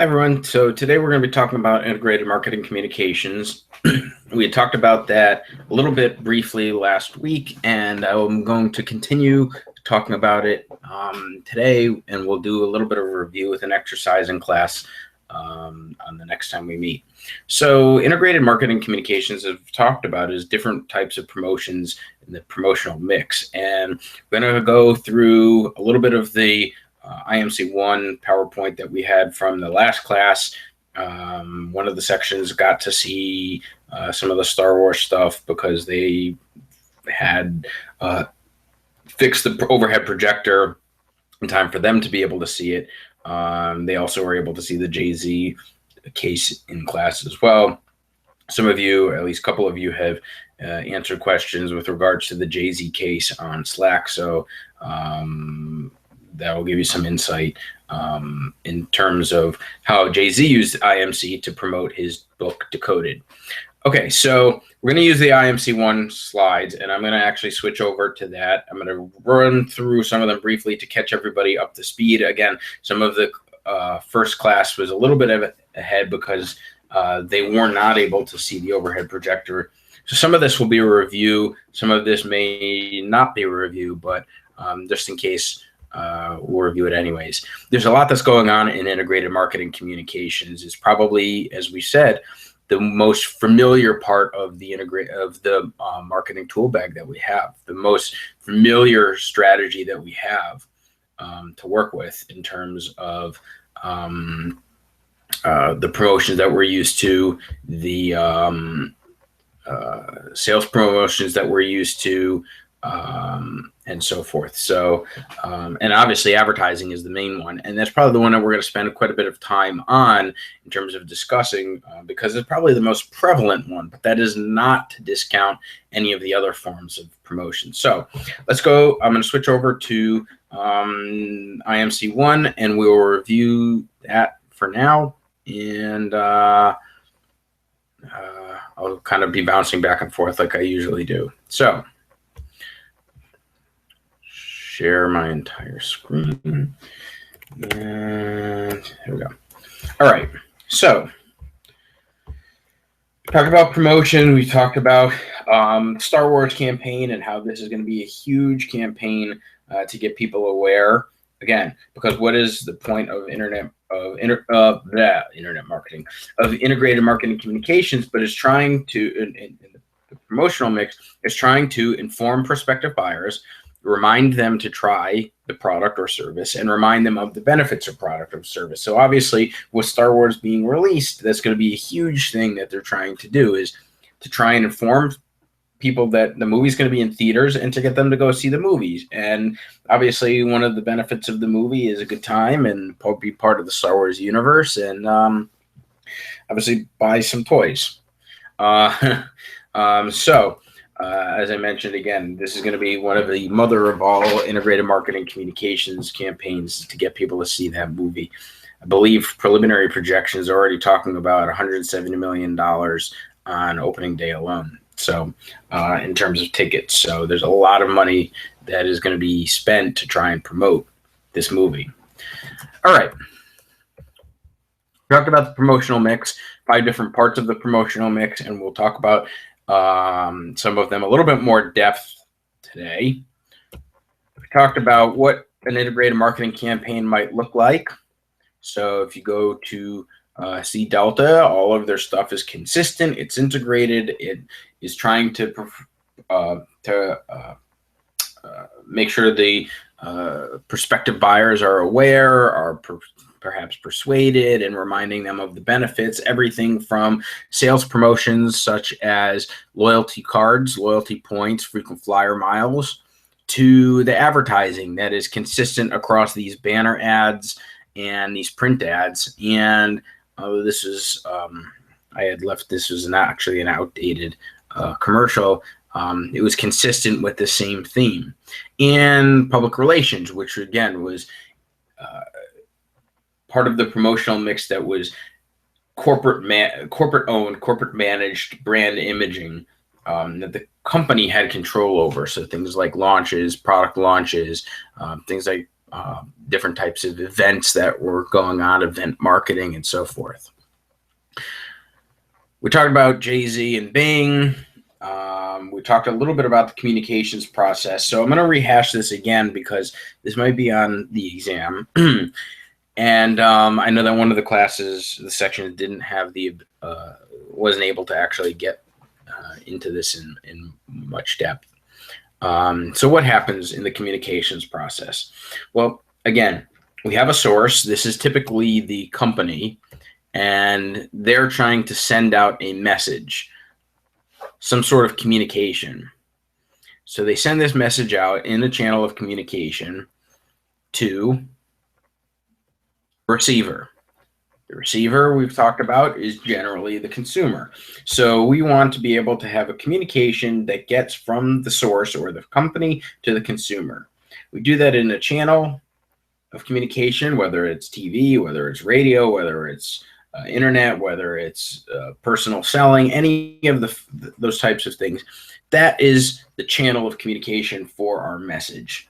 Hi, everyone. So today we're going to be talking about integrated marketing communications. We had talked about that a little bit briefly last week, and I'm going to continue talking about it today, and we'll do a little bit of a review with an exercise in class on the next time we meet. So integrated marketing communications, as we've talked about, is different types of promotions in the promotional mix. And we're going to go through a little bit of the IMC1 PowerPoint that we had from the last class. One of the sections got to see some of the Star Wars stuff because they had fixed the overhead projector in time for them to be able to see it. They also were able to see the Jay-Z case in class as well. Some of you, at least a couple of you, have answered questions with regards to the Jay-Z case on Slack. So that will give you some insight in terms of how Jay-Z used IMC to promote his book, Decoded. Okay, so we're going to use the IMC1 slides, and I'm going to actually switch over to that. I'm going to run through some of them briefly to catch everybody up to speed. Again, some of the first class was a little bit ahead because they were not able to see the overhead projector. So some of this will be a review. Some of this may not be a review, but just in case, we'll review it anyways. There's a lot that's going on in integrated marketing communications. It's probably, as we said, the most familiar part of the marketing tool bag that we have, the most familiar strategy that we have to work with in terms of the promotions that we're used to, the sales promotions that we're used to, and so forth. So, and obviously advertising is the main one. And that's probably the one that we're going to spend quite a bit of time on in terms of discussing, because it's probably the most prevalent one, but that is not to discount any of the other forms of promotion. So let's go. I'm going to switch over to IMC1 and we will review that for now. And I'll kind of be bouncing back and forth like I usually do. So share my entire screen, and here we go. All right, so talked about promotion. We talked about Star Wars campaign and how this is going to be a huge campaign to get people aware. Again, because what is the point of internet marketing, of integrated marketing communications? But it's trying to, in the promotional mix, is trying to inform prospective buyers, remind them to try the product or service, and remind them of the benefits of product or service. So obviously with Star Wars being released, that's going to be a huge thing that they're trying to do, is to try and inform people that the movie's going to be in theaters and to get them to go see the movies. And obviously one of the benefits of the movie is a good time and be part of the Star Wars universe, and obviously buy some toys. As I mentioned, again, this is going to be one of the mother of all integrated marketing communications campaigns to get people to see that movie. I believe preliminary projections are already talking about $170 million on opening day alone. So in terms of tickets, so there's a lot of money that is going to be spent to try and promote this movie. All right. We talked about the promotional mix, 5 different parts of the promotional mix, and we'll talk about some of them a little bit more depth today. We talked about what an integrated marketing campaign might look like. So if you go to see Delta, all of their stuff is consistent. It's integrated. It is trying to make sure the prospective buyers are aware, are perhaps persuaded, and reminding them of the benefits, everything from sales promotions such as loyalty cards, loyalty points, frequent flyer miles, to the advertising that is consistent across these banner ads and these print ads. And this is, I had left, this was actually an outdated commercial. It was consistent with the same theme. And public relations, which again was part of the promotional mix that was corporate owned, corporate managed brand imaging that the company had control over. So things like launches, product launches, things like different types of events that were going on, event marketing, and so forth. We talked about Jay-Z and Bing. We talked a little bit about the communications process. So I'm going to rehash this again because this might be on the exam. And I know that one of the classes, the section didn't have wasn't able to actually get into this in much depth. So what happens in the communications process? Well, again, we have a source. This is typically the company, and they're trying to send out a message, some sort of communication. So they send this message out in a channel of communication to receiver. The receiver we've talked about is generally the consumer. So we want to be able to have a communication that gets from the source or the company to the consumer. We do that in a channel of communication, whether it's TV, whether it's radio, whether it's internet, whether it's personal selling, any of those types of things. That is the channel of communication for our message.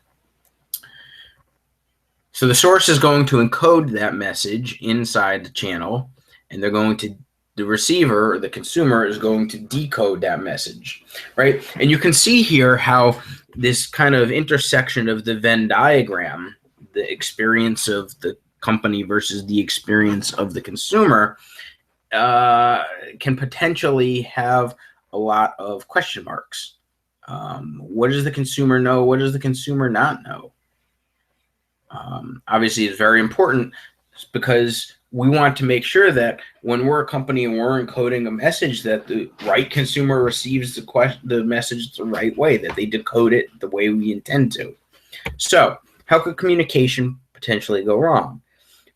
So the source is going to encode that message inside the channel, and the receiver, or the consumer, is going to decode that message, right? And you can see here how this kind of intersection of the Venn diagram, the experience of the company versus the experience of the consumer, can potentially have a lot of question marks. What does the consumer know? What does the consumer not know? Obviously, it's very important because we want to make sure that when we're a company and we're encoding a message, that the right consumer receives the message the right way, that they decode it the way we intend to. So how could communication potentially go wrong?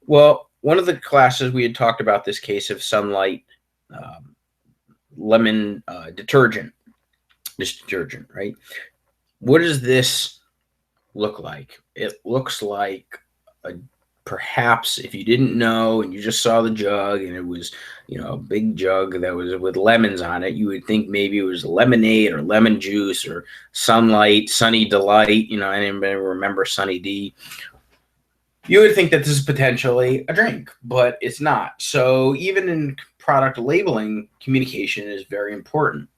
Well, one of the classes we had talked about this case of Sunlight lemon detergent, right? What does this look like? It looks like perhaps if you didn't know and you just saw the jug and it was, a big jug that was with lemons on it, you would think maybe it was lemonade or lemon juice or Sunlight, Sunny Delight. Anybody remember Sunny D? You would think that this is potentially a drink, but it's not. So even in product labeling, communication is very important.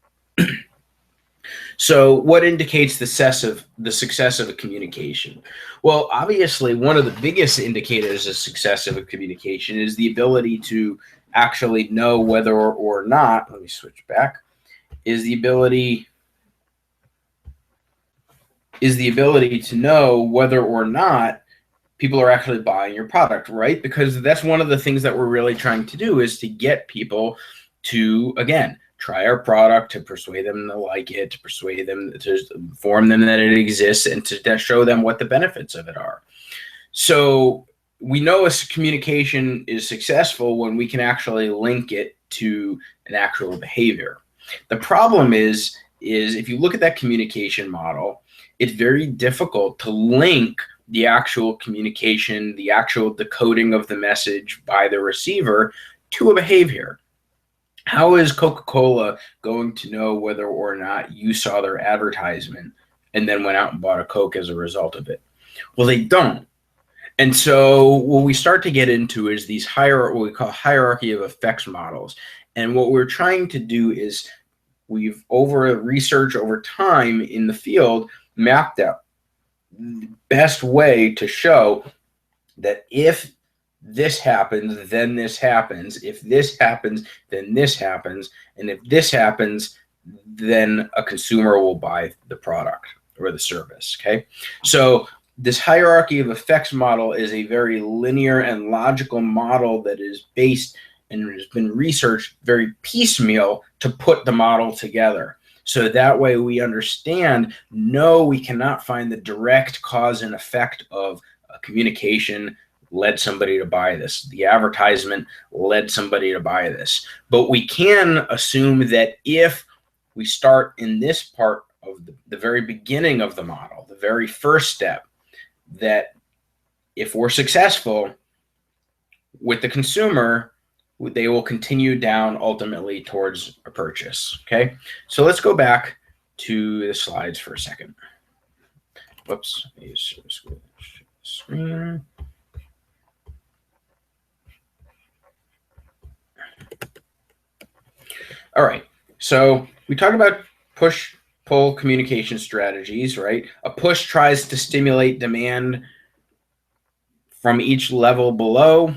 So what indicates the success of a communication? Well, obviously, one of the biggest indicators of success of a communication is the ability to actually know whether or not, let me switch back, is the ability to know whether or not people are actually buying your product, right? Because that's one of the things that we're really trying to do, is to get people to, again, try our product, to persuade them to like it, to persuade them, to inform them that it exists, and to show them what the benefits of it are. So we know a communication is successful when we can actually link it to an actual behavior. The problem is if you look at that communication model, it's very difficult to link the actual communication, the actual decoding of the message by the receiver to a behavior. How is Coca-Cola going to know whether or not you saw their advertisement and then went out and bought a Coke as a result of it? Well, they don't. And so what we start to get into is these what we call hierarchy of effects models. And what we're trying to do is we've, over research over time in the field, mapped out the best way to show that if this happens, then this happens. If this happens, then this happens. And if this happens, then a consumer will buy the product or the service, okay? So this hierarchy of effects model is a very linear and logical model that is based and has been researched very piecemeal to put the model together. So that way we understand, no, we cannot find the direct cause and effect of a communication led somebody to buy this. The advertisement led somebody to buy this. But we can assume that if we start in this part of the very beginning of the model, the very first step, that if we're successful with the consumer, they will continue down ultimately towards a purchase. Okay, so let's go back to the slides for a second. Whoops. screen. All right, so we talked about push-pull communication strategies, right? A push tries to stimulate demand from each level below,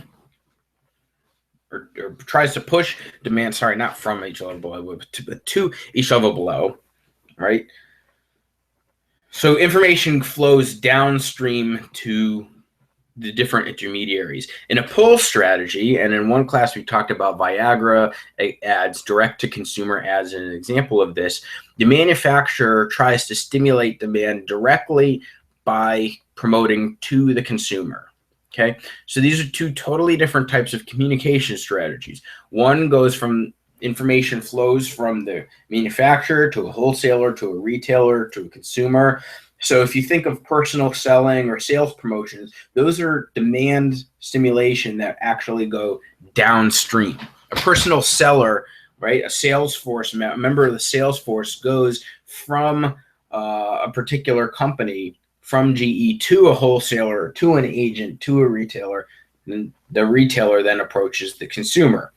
or tries to push demand, sorry, not from each level below, but to each level below, right? So information flows downstream to the different intermediaries. In a pull strategy, and in one class we talked about Viagra ads, direct to consumer ads, as an example of this. The manufacturer tries to stimulate demand directly by promoting to the consumer. Okay, so these are two totally different types of communication strategies. One goes from information flows from the manufacturer to a wholesaler to a retailer to a consumer. So if you think of personal selling or sales promotions, those are demand stimulation that actually go downstream. A personal seller, right, a sales force, a member of the sales force goes from a particular company, from GE to a wholesaler, to an agent, to a retailer, and the retailer then approaches the consumer.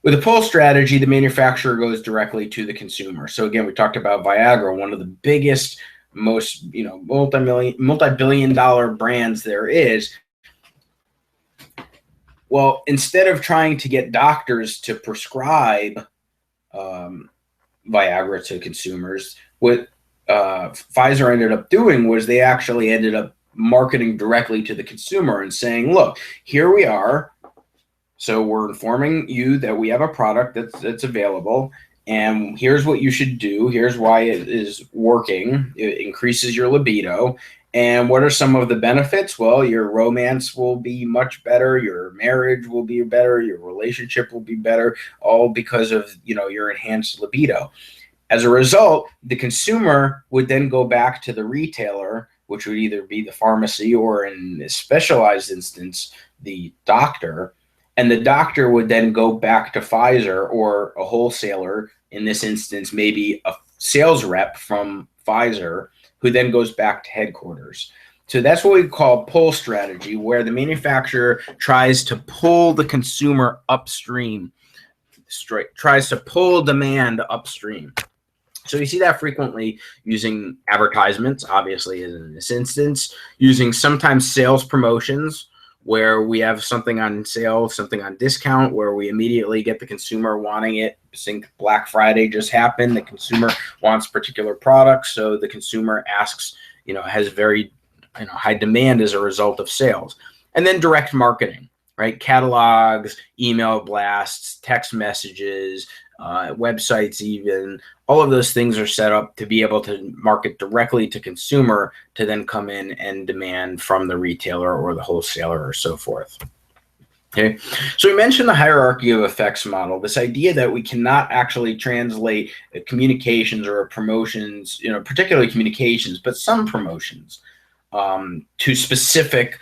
With a pull strategy, the manufacturer goes directly to the consumer. So again, we talked about Viagra, one of the biggest, most multi-billion-dollar brands there is. Well, instead of trying to get doctors to prescribe Viagra to consumers, what Pfizer ended up doing was they actually ended up marketing directly to the consumer and saying, look, here we are. So we're informing you that we have a product that's available, and here's what you should do. Here's why it is working. It increases your libido. And what are some of the benefits? Well, your romance will be much better. Your marriage will be better. Your relationship will be better, all because of, your enhanced libido. As a result, the consumer would then go back to the retailer, which would either be the pharmacy or, in a specialized instance, the doctor. And the doctor would then go back to Pfizer or a wholesaler, in this instance, maybe a sales rep from Pfizer, who then goes back to headquarters. So that's what we call pull strategy, where the manufacturer tries to pull the consumer upstream, tries to pull demand upstream. So you see that frequently using advertisements, obviously, in this instance, using sometimes sales promotions, where we have something on sale, something on discount, where we immediately get the consumer wanting it. Think Black Friday just happened. The consumer wants particular products, so the consumer asks, has very high demand as a result of sales. And then direct marketing, right? Catalogs, email blasts, text messages, websites, even all of those things are set up to be able to market directly to consumer, to then come in and demand from the retailer or the wholesaler or so forth. Okay, so we mentioned the hierarchy of effects model, this idea that we cannot actually translate communications or promotions, particularly communications, but some promotions to specific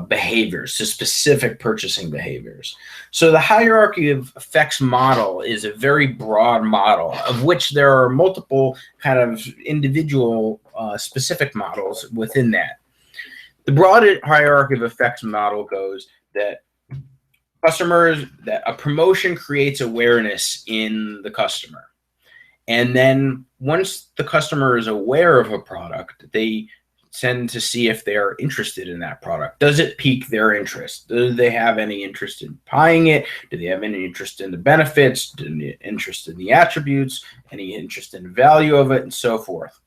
behaviors, to specific purchasing behaviors. So the hierarchy of effects model is a very broad model, of which there are multiple kind of individual specific models within that. The broad hierarchy of effects model goes that a promotion creates awareness in the customer. And then once the customer is aware of a product, they tend to see if they're interested in that product. Does it pique their interest? Do they have any interest in buying it? Do they have any interest in the benefits? Any interest in the attributes? Any interest in the value of it, and so forth?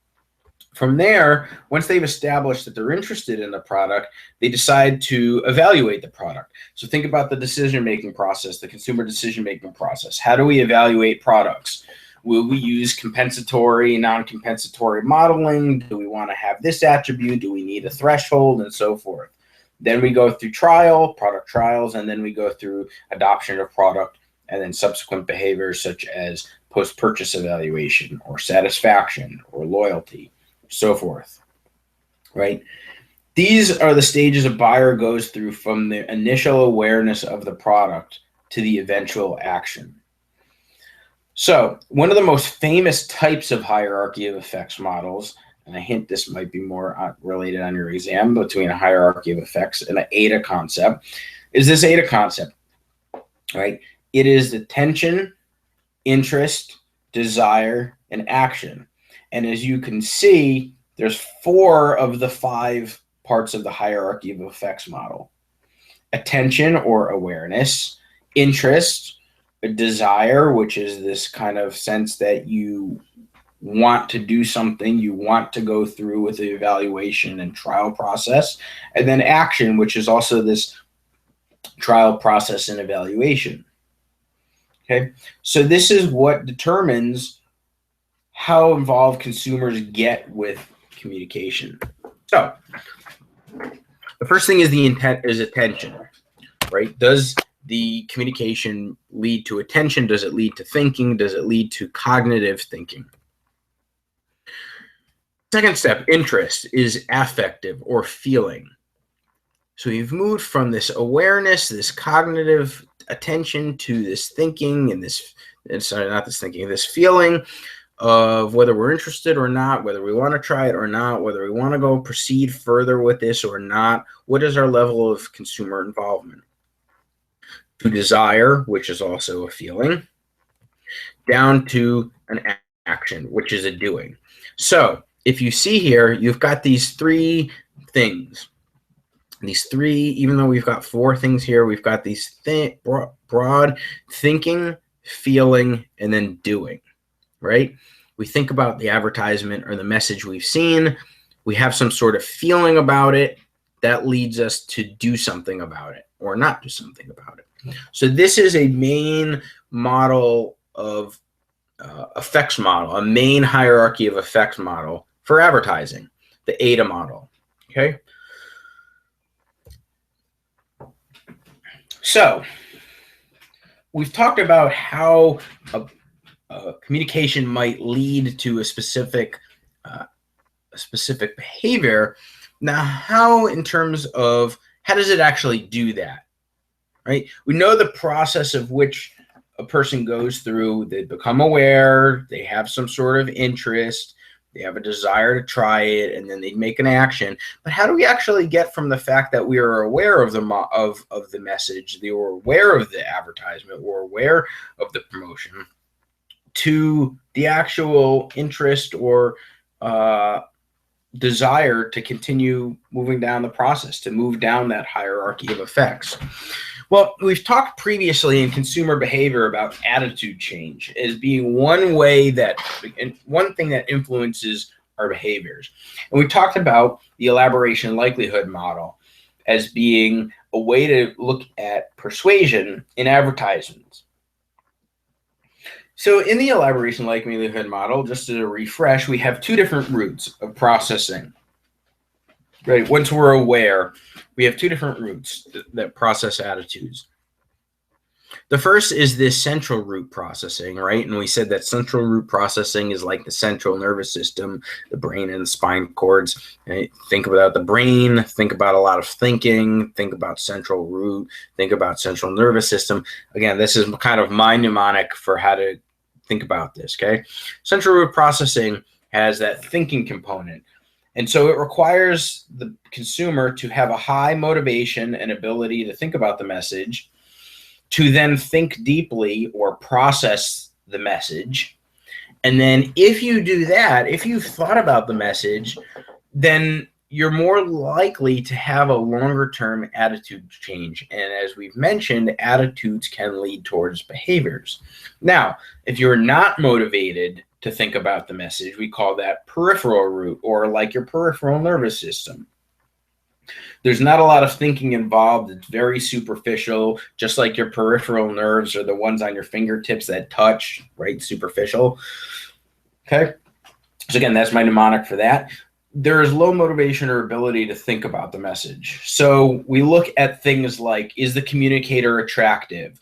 From there, once they've established that they're interested in the product, they decide to evaluate the product. So think about the decision-making process, the consumer decision-making process. How do we evaluate products? Will we use compensatory, non-compensatory modeling? Do we want to have this attribute? Do we need a threshold, and so forth? Then we go through product trials, and then we go through adoption of product, and then subsequent behaviors such as post-purchase evaluation or satisfaction or loyalty, so forth, right? These are the stages a buyer goes through from the initial awareness of the product to the eventual action. So one of the most famous types of hierarchy of effects models and I hint this might be more related on your exam, between a hierarchy of effects and an AIDA concept, is this AIDA concept, right? It is attention, interest, desire, and action. And as you can see, there's 4 of the 5 parts of the hierarchy of effects model. Attention or awareness, interest, a desire, which is this kind of sense that you want to do something, you want to go through with the evaluation and trial process, and then action, which is also this trial process and evaluation. Okay, so this is what determines how involved consumers get with communication. So the first thing is the intent is attention, right? Does the communication lead to attention? Does it lead to thinking? Does it lead to cognitive thinking? Second step, interest, is affective or feeling. So you've moved from this awareness, this cognitive attention, to this thinking and this, sorry, not this thinking, this feeling of whether we're interested or not, whether we want to try it or not, whether we want to go proceed further with this or not. What is our level of consumer involvement? To desire, which is also a feeling, down to an action, which is a doing. So if you see here, you've got these 3 things. These 3, even though we've got 4 things here, we've got these broad thinking, feeling, and then doing, right? We think about the advertisement or the message we've seen. We have some sort of feeling about it that leads us to do something about it or not do something about it. So this is a main model of effects model, a main hierarchy of effects model for advertising, the AIDA model, okay? So we've talked about how communication might lead to a specific behavior. Now, how, in terms of how does it actually do that, right? We know the process of which a person goes through. They become aware, they have some sort of interest, they have a desire to try it, and then they make an action. But how do we actually get from the fact that we are aware of the message, they were aware of the advertisement, we're aware of the promotion, to the actual interest or desire to continue moving down the process, to move down that hierarchy of effects? Well, we've talked previously in consumer behavior about attitude change as being one way that, and one thing that influences our behaviors. And we talked about the elaboration likelihood model as being a way to look at persuasion in advertisements. So in the elaboration likelihood model, just as a refresh, we have 2 different routes of processing. Right. Once we're aware, we have 2 different routes that process attitudes. The first is this central root processing, right? And we said that central root processing is like the central nervous system, the brain and the spinal cords. Right? Think about the brain, think about a lot of thinking, think about central root, think about central nervous system. Again, this is kind of my mnemonic for how to think about this, okay? Central root processing has that thinking component. And so it requires the consumer to have a high motivation and ability to think about the message, to then think deeply or process the message. And then if you do that, if you've thought about the message, then you're more likely to have a longer term attitude change. And as we've mentioned, attitudes can lead towards behaviors. Now, if you're not motivated to think about the message, we call that peripheral root, or like your peripheral nervous system. There's not a lot of thinking involved. It's very superficial, just like your peripheral nerves are the ones on your fingertips that touch, right? Superficial. Okay. So again, that's my mnemonic for that. There is low motivation or ability to think about the message. So we look at things like, is the communicator attractive?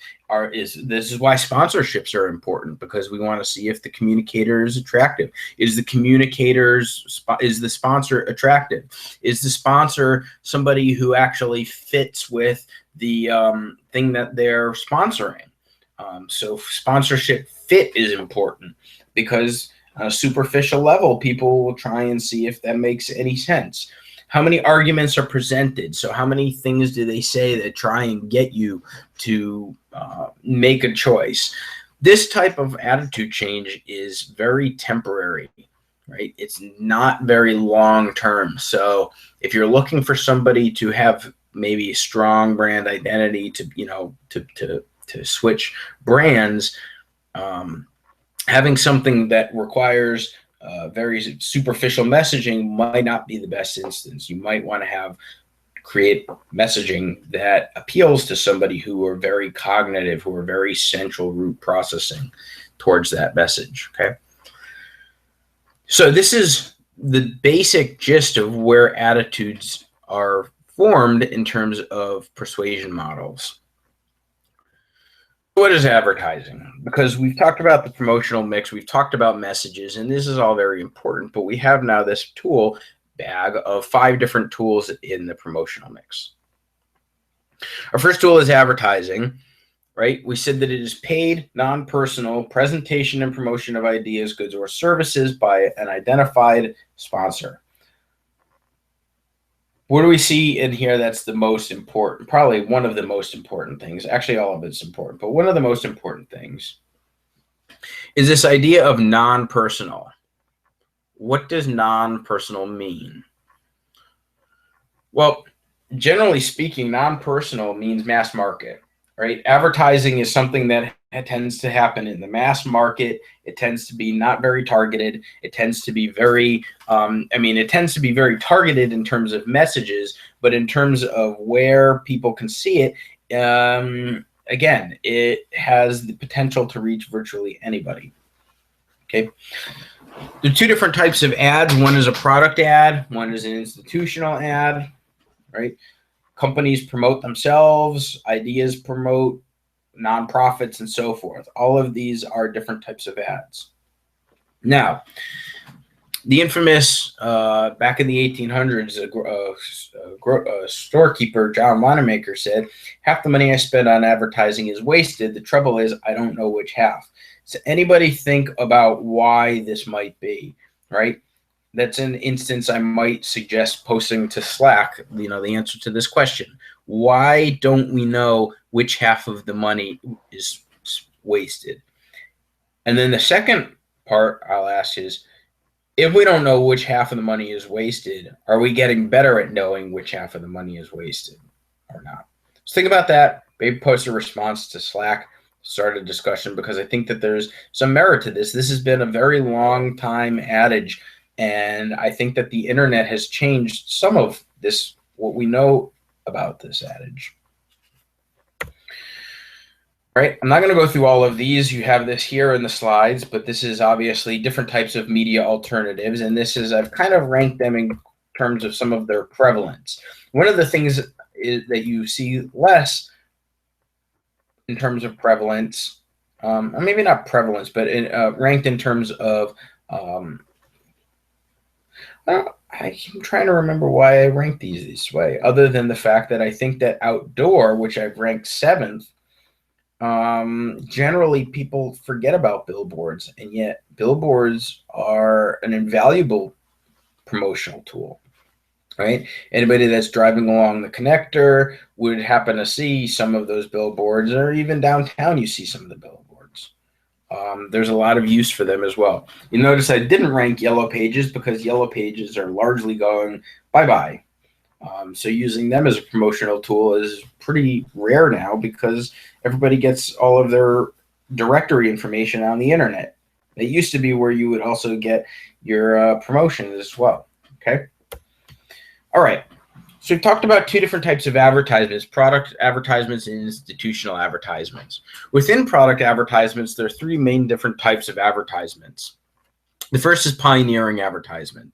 This is why sponsorships are important, because we want to see if the communicator is attractive. Is the sponsor attractive? Is the sponsor somebody who actually fits with the thing that they're sponsoring? So sponsorship fit is important, because On a superficial level, people will try and see if that makes any sense. How many arguments are presented? So how many things do they say that try and get you to make a choice? This type of attitude change is very temporary, right? It's not very long term. So if you're looking for somebody to have maybe a strong brand identity, to to switch brands, having something that requires very superficial messaging might not be the best instance. You might want to create messaging that appeals to somebody who are very cognitive, who are very central root processing towards that message. Okay. So this is the basic gist of where attitudes are formed in terms of persuasion models. What is advertising? Because we've talked about the promotional mix, we've talked about messages, and this is all very important, but we have now this tool bag of 5 different tools in the promotional mix. Our first tool is advertising, right? We said that it is paid, non-personal presentation and promotion of ideas, goods, or services by an identified sponsor. What do we see in here that's the most important? Probably one of the most important things. Actually, all of it's important, but one of the most important things is this idea of non-personal. What does non-personal mean? Well, generally speaking, non-personal means mass market, right? Advertising is something that tends to happen in the mass market. It tends to be not very targeted. It tends to be very, it tends to be very targeted in terms of messages, but in terms of where people can see it, again, it has the potential to reach virtually anybody. Okay. There are 2 different types of ads. One is a product ad. One is an institutional ad, right? Companies promote themselves. Ideas promote nonprofits and so forth. All of these are different types of ads. Now, the infamous, back in the 1800s, a storekeeper, John Wanamaker, said, "Half the money I spend on advertising is wasted. The trouble is I don't know which half." So anybody think about why this might be, right? That's an instance I might suggest posting to Slack, the answer to this question. Why don't we know which half of the money is wasted? And then the second part I'll ask is, if we don't know which half of the money is wasted, are we getting better at knowing which half of the money is wasted or not? So think about that. Maybe post a response to Slack, start a discussion, because I think that there's some merit to this. This has been a very long time adage, and I think that the internet has changed some of this, what we know about this adage. All right, I'm not going to go through all of these. You have this here in the slides, but this is obviously different types of media alternatives, and this is, I've kind of ranked them in terms of some of their prevalence. One of the things is that you see less in terms of prevalence, maybe not prevalence, but ranked in terms of, I'm trying to remember why I ranked these this way, other than the fact that I think that outdoor, which I've ranked 7th, generally people forget about billboards, and yet billboards are an invaluable promotional tool, right? Anybody that's driving along the connector would happen to see some of those billboards, or even downtown you see some of the billboards. There's a lot of use for them as well. You notice I didn't rank yellow pages because yellow pages are largely going bye-bye. So using them as a promotional tool is pretty rare now, because everybody gets all of their directory information on the internet. It used to be where you would also get your promotions as well. Okay. All right. So we've talked about 2 different types of advertisements: product advertisements and institutional advertisements. Within product advertisements, there are 3 main different types of advertisements. The first is pioneering advertisement.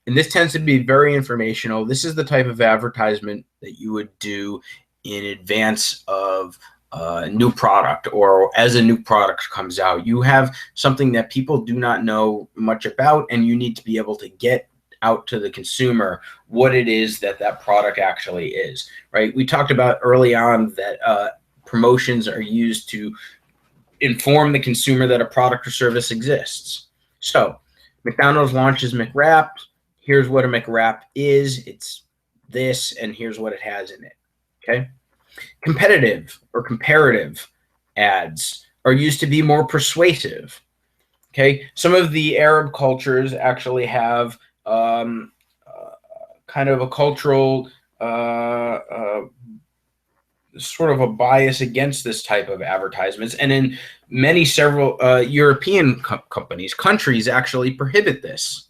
And this tends to be very informational. This is the type of advertisement that you would do in advance of a new product, or as a new product comes out. You have something that people do not know much about, and you need to be able to get out to the consumer what it is that that product actually is, right? We talked about early on that promotions are used to inform the consumer that a product or service exists. So McDonald's launches McWrap. Here's what a McWrap is. It's this, and here's what it has in it. Okay. Competitive or comparative ads are used to be more persuasive. Okay. Some of the Arab cultures actually have kind of a cultural sort of a bias against this type of advertisements. And in several European countries actually prohibit this,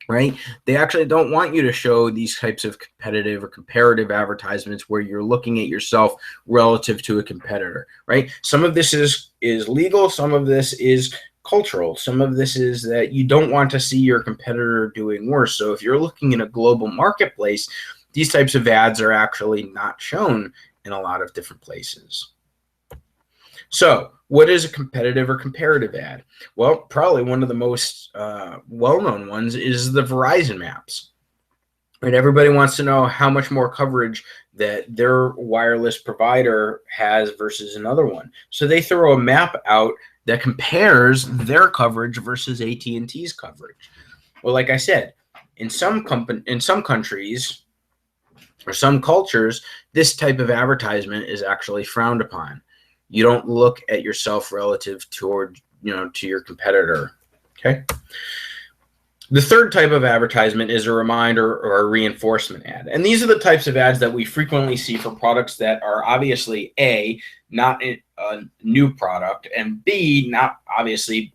right? They actually don't want you to show these types of competitive or comparative advertisements where you're looking at yourself relative to a competitor, right? Some of this is legal. Some of this is cultural. Some of this is that you don't want to see your competitor doing worse. So if you're looking in a global marketplace, these types of ads are actually not shown in a lot of different places. So what is a competitive or comparative ad? Well, probably one of the most well-known ones is the Verizon maps. Right? Everybody wants to know how much more coverage that their wireless provider has versus another one. So they throw a map out that compares their coverage versus AT&T's coverage. Well, like I said, in some countries or some cultures, this type of advertisement is actually frowned upon. You don't look at yourself relative toward, to your competitor. Okay. The third type of advertisement is a reminder or a reinforcement ad. And these are the types of ads that we frequently see for products that are obviously A, not a new product, and B, not obviously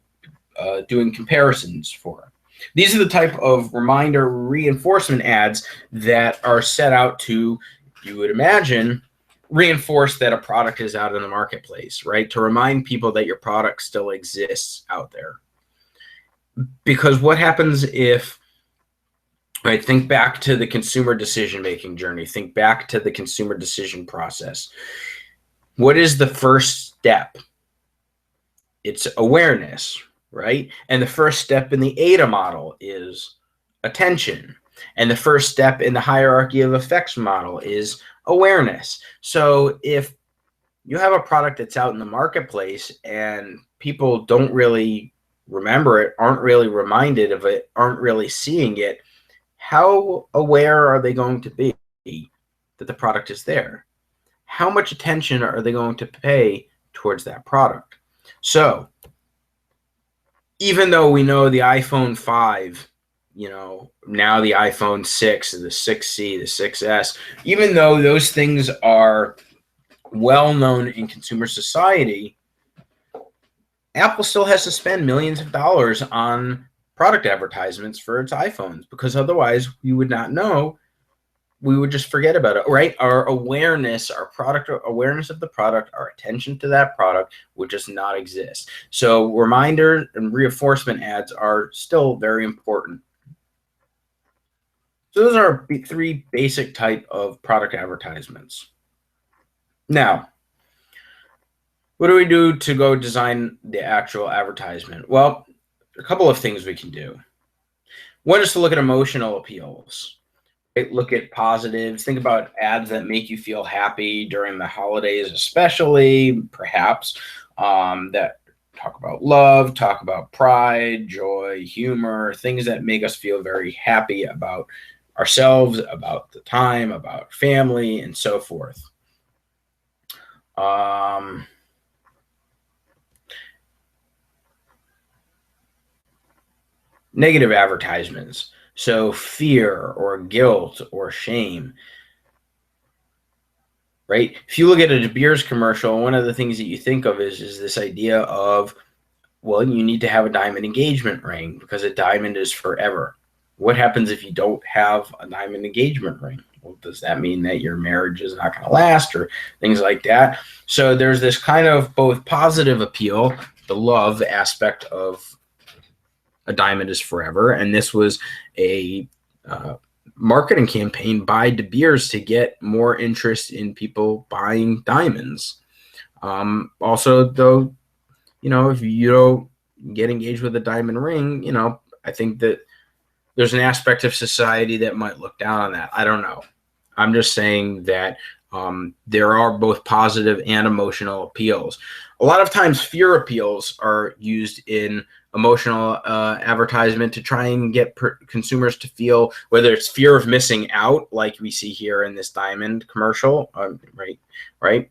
doing comparisons for. These are the type of reminder reinforcement ads that are set out to, you would imagine, reinforce that a product is out in the marketplace, right? To remind people that your product still exists out there. Because what happens if, right, think back to the consumer decision-making journey, think back to the consumer decision process. What is the first step? It's awareness, right? And the first step in the AIDA model is attention. And the first step in the hierarchy of effects model is awareness. So if you have a product that's out in the marketplace and people don't really remember it, aren't really reminded of it, aren't really seeing it, how aware are they going to be that the product is there? How much attention are they going to pay towards that product? So even though we know the iPhone 5, now the iPhone 6, the 6C, the 6S, even though those things are well known in consumer society, Apple still has to spend millions of dollars on product advertisements for its iPhones, because otherwise we would not know. We would just forget about it, right? Our awareness, our product awareness of the product, our attention to that product would just not exist. So reminder and reinforcement ads are still very important. So those are three basic type of product advertisements. Now, what do we do to go design the actual advertisement? Well, a couple of things we can do. One is to look at emotional appeals. Look at positives. Think about ads that make you feel happy during the holidays, especially, perhaps, that talk about love, talk about pride, joy, humor, things that make us feel very happy about ourselves, about the time, about family, and so forth. Negative advertisements. So fear or guilt or shame, right? If you look at a De Beers commercial, one of the things that you think of is this idea of, well, you need to have a diamond engagement ring because a diamond is forever. What happens if you don't have a diamond engagement ring? Well, does that mean that your marriage is not going to last or things like that? So there's this kind of both positive appeal, the love aspect of a diamond is forever. And this was a marketing campaign by De Beers to get more interest in people buying diamonds. Also, though, if you don't get engaged with a diamond ring, I think that there's an aspect of society that might look down on that. I don't know. I'm just saying that there are both positive and emotional appeals. A lot of times fear appeals are used in emotional advertisement to try and get consumers to feel, whether it's fear of missing out, like we see here in this diamond commercial, right,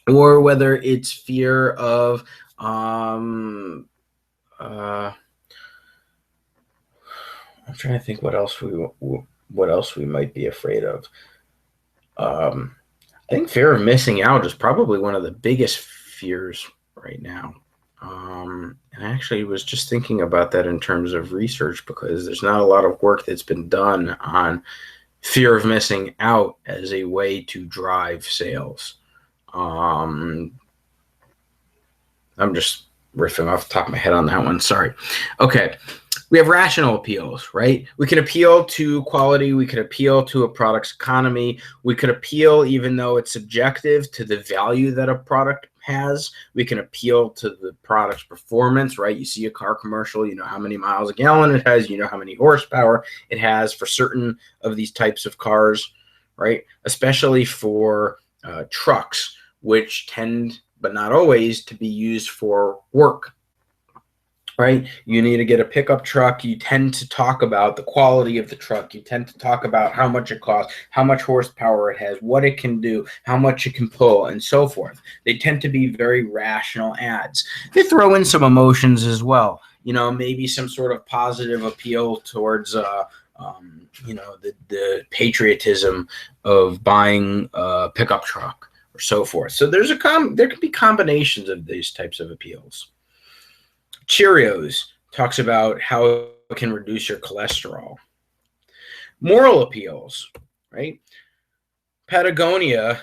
or whether it's fear of I'm trying to think what else we might be afraid of. I think fear of missing out is probably one of the biggest fears right now. And I actually was just thinking about that in terms of research, because there's not a lot of work that's been done on fear of missing out as a way to drive sales. I'm just riffing off the top of my head on that one. Sorry. Okay. We have rational appeals, right? We can appeal to quality. We could appeal to a product's economy. We could appeal, even though it's subjective, to the value that a product has. We can appeal to the product's performance, right? You see a car commercial, you know how many miles a gallon it has, you know how many horsepower it has for certain of these types of cars, right? Especially for trucks, which tend, but not always, to be used for work. Right? You need to get a pickup truck. You tend to talk about the quality of the truck. You tend to talk about how much it costs, how much horsepower it has, what it can do, how much it can pull, and so forth. They tend to be very rational ads. They throw in some emotions as well. You know, maybe some sort of positive appeal towards, you know, the patriotism of buying a pickup truck or so forth. So there can be combinations of these types of appeals. Cheerios talks about how it can reduce your cholesterol. Moral appeals, right? Patagonia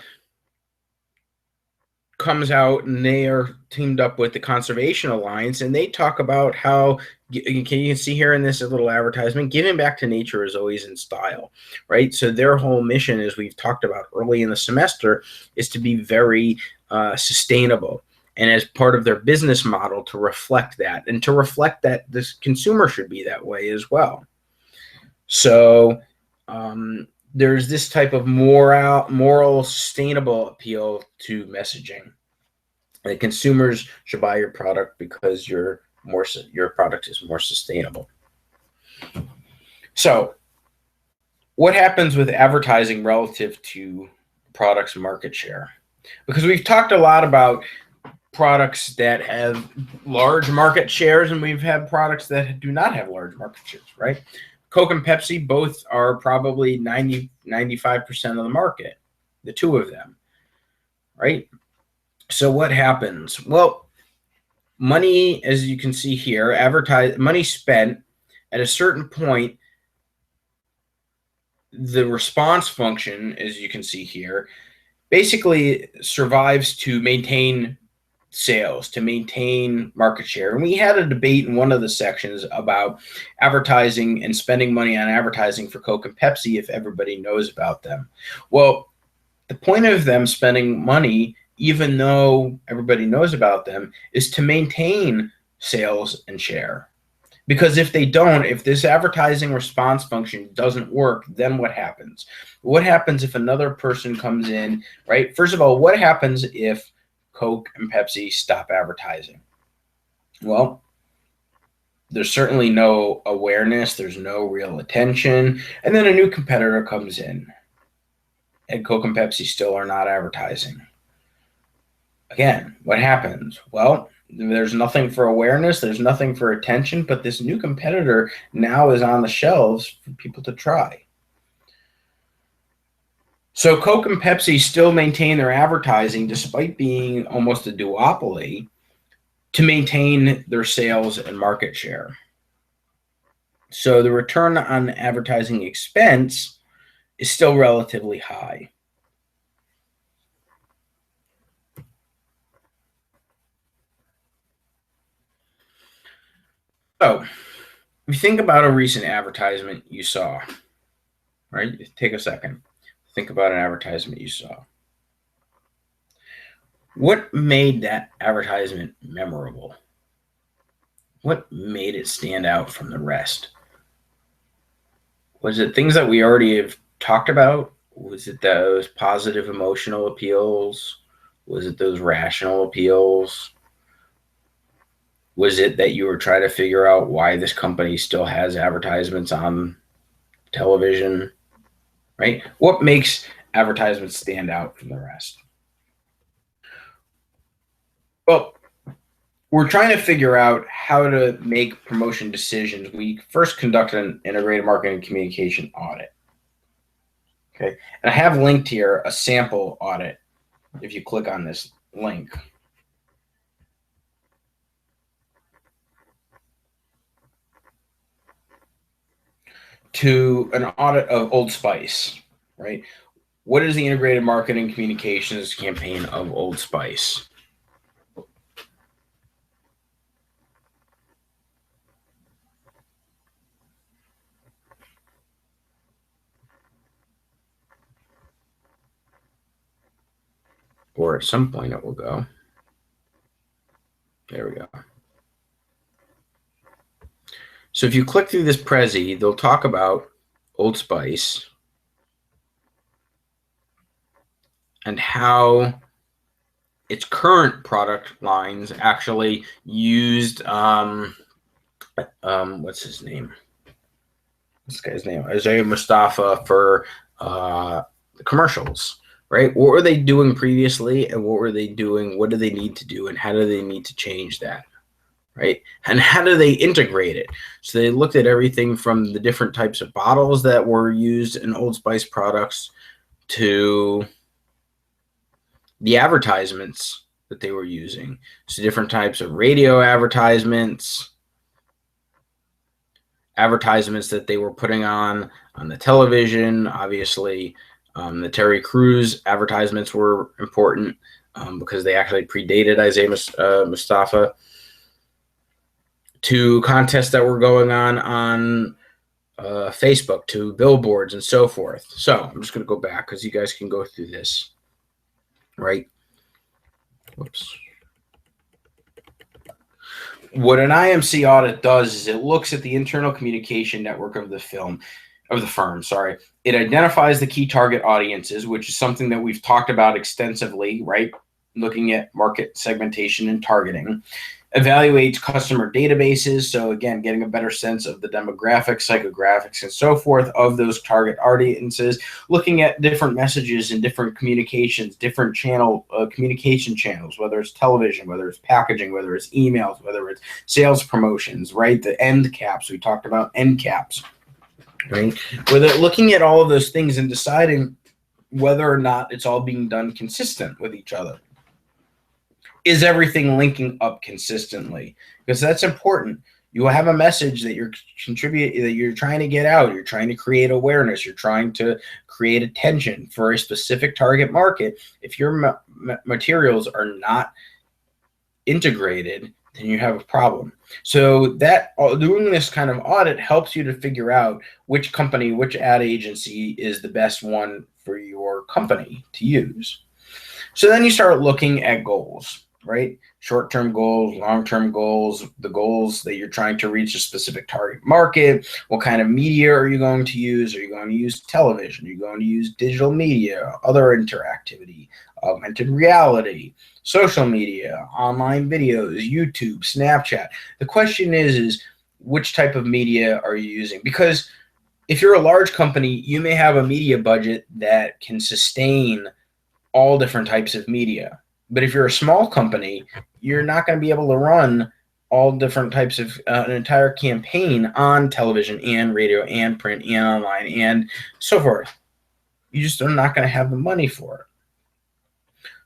comes out and they are teamed up with the Conservation Alliance, and they talk about how, you can see here in this little advertisement, giving back to nature is always in style, right? So their whole mission, as we've talked about early in the semester, is to be very sustainable. And as part of their business model, to reflect that, and to reflect that this consumer should be that way as well. So there's this type of moral, sustainable appeal to messaging. That consumers should buy your product because your product is more sustainable. So what happens with advertising relative to products' market share? Because we've talked a lot about products that have large market shares, and we've had products that do not have large market shares, right? Coke and Pepsi both are probably 95% of the market, the two of them, right? So what happens? Well, money, as you can see here, money spent at a certain point, the response function, as you can see here, basically survives to maintain sales, to maintain market share. And we had a debate in one of the sections about advertising and spending money on advertising for Coke and Pepsi if everybody knows about them. Well, the point of them spending money, even though everybody knows about them, is to maintain sales and share. Because if they don't, if this advertising response function doesn't work, then what happens? What happens if another person comes in, right? First of all, what happens if Coke and Pepsi stop advertising? Well, there's certainly no awareness, there's no real attention, and then a new competitor comes in, and Coke and Pepsi still are not advertising. Again, what happens? Well, there's nothing for awareness, there's nothing for attention, but this new competitor now is on the shelves for people to try. So Coke and Pepsi still maintain their advertising despite being almost a duopoly to maintain their sales and market share. So the return on advertising expense is still relatively high. So if you think about a recent advertisement you saw, right? Take a second. Think about an advertisement you saw. What made that advertisement memorable? What made it stand out from the rest? Was it things that we already have talked about? Was it those positive emotional appeals? Was it those rational appeals? Was it that you were trying to figure out why this company still has advertisements on television, right? What makes advertisements stand out from the rest? Well, we're trying to figure out how to make promotion decisions. We first conduct an integrated marketing communication audit. Okay, and I have linked here a sample audit if you click on this link. To an audit of Old Spice, right? What is the integrated marketing communications campaign of Old Spice? Or at some point it will go. There we go. So if you click through this Prezi, they'll talk about Old Spice and how its current product lines actually used, what's his name? This guy's name, Isaiah Mustafa, for commercials, right? What were they doing previously, and what were they doing? What do they need to do, and how do they need to change that, right? And how do they integrate it? So they looked at everything from the different types of bottles that were used in Old Spice products to the advertisements that they were using. So different types of radio advertisements that they were putting on the television. Obviously, the Terry Crews advertisements were important because they actually predated Isaiah Mustafa, to contests that were going on Facebook, to billboards and so forth. So I'm just going to go back because you guys can go through this, right? Whoops. What an IMC audit does is it looks at the internal communication network of the firm. It identifies the key target audiences, which is something that we've talked about extensively, right? Looking at market segmentation and targeting. Evaluates customer databases. So again, getting a better sense of the demographics, psychographics, and so forth of those target audiences. Looking at different messages and different communications, different communication channels, whether it's television, whether it's packaging, whether it's emails, whether it's sales promotions, right? The end caps, we talked about end caps, right? Looking at all of those things and deciding whether or not it's all being done consistent with each other. Is everything linking up consistently? Because that's important. You have a message that you're trying to get out. You're trying to create awareness. You're trying to create attention for a specific target market. If your materials are not integrated, then you have a problem. So that doing this kind of audit helps you to figure out which company, which ad agency is the best one for your company to use. So then you start looking at goals, right? Short-term goals, long-term goals, the goals that you're trying to reach a specific target market. What kind of media are you going to use? Are you going to use television? Are you going to use digital media, other interactivity, augmented reality, social media, online videos, YouTube, Snapchat? The question is which type of media are you using? Because if you're a large company, you may have a media budget that can sustain all different types of media. But if you're a small company, you're not going to be able to run all different types of an entire campaign on television and radio and print and online and so forth. You just are not going to have the money for it.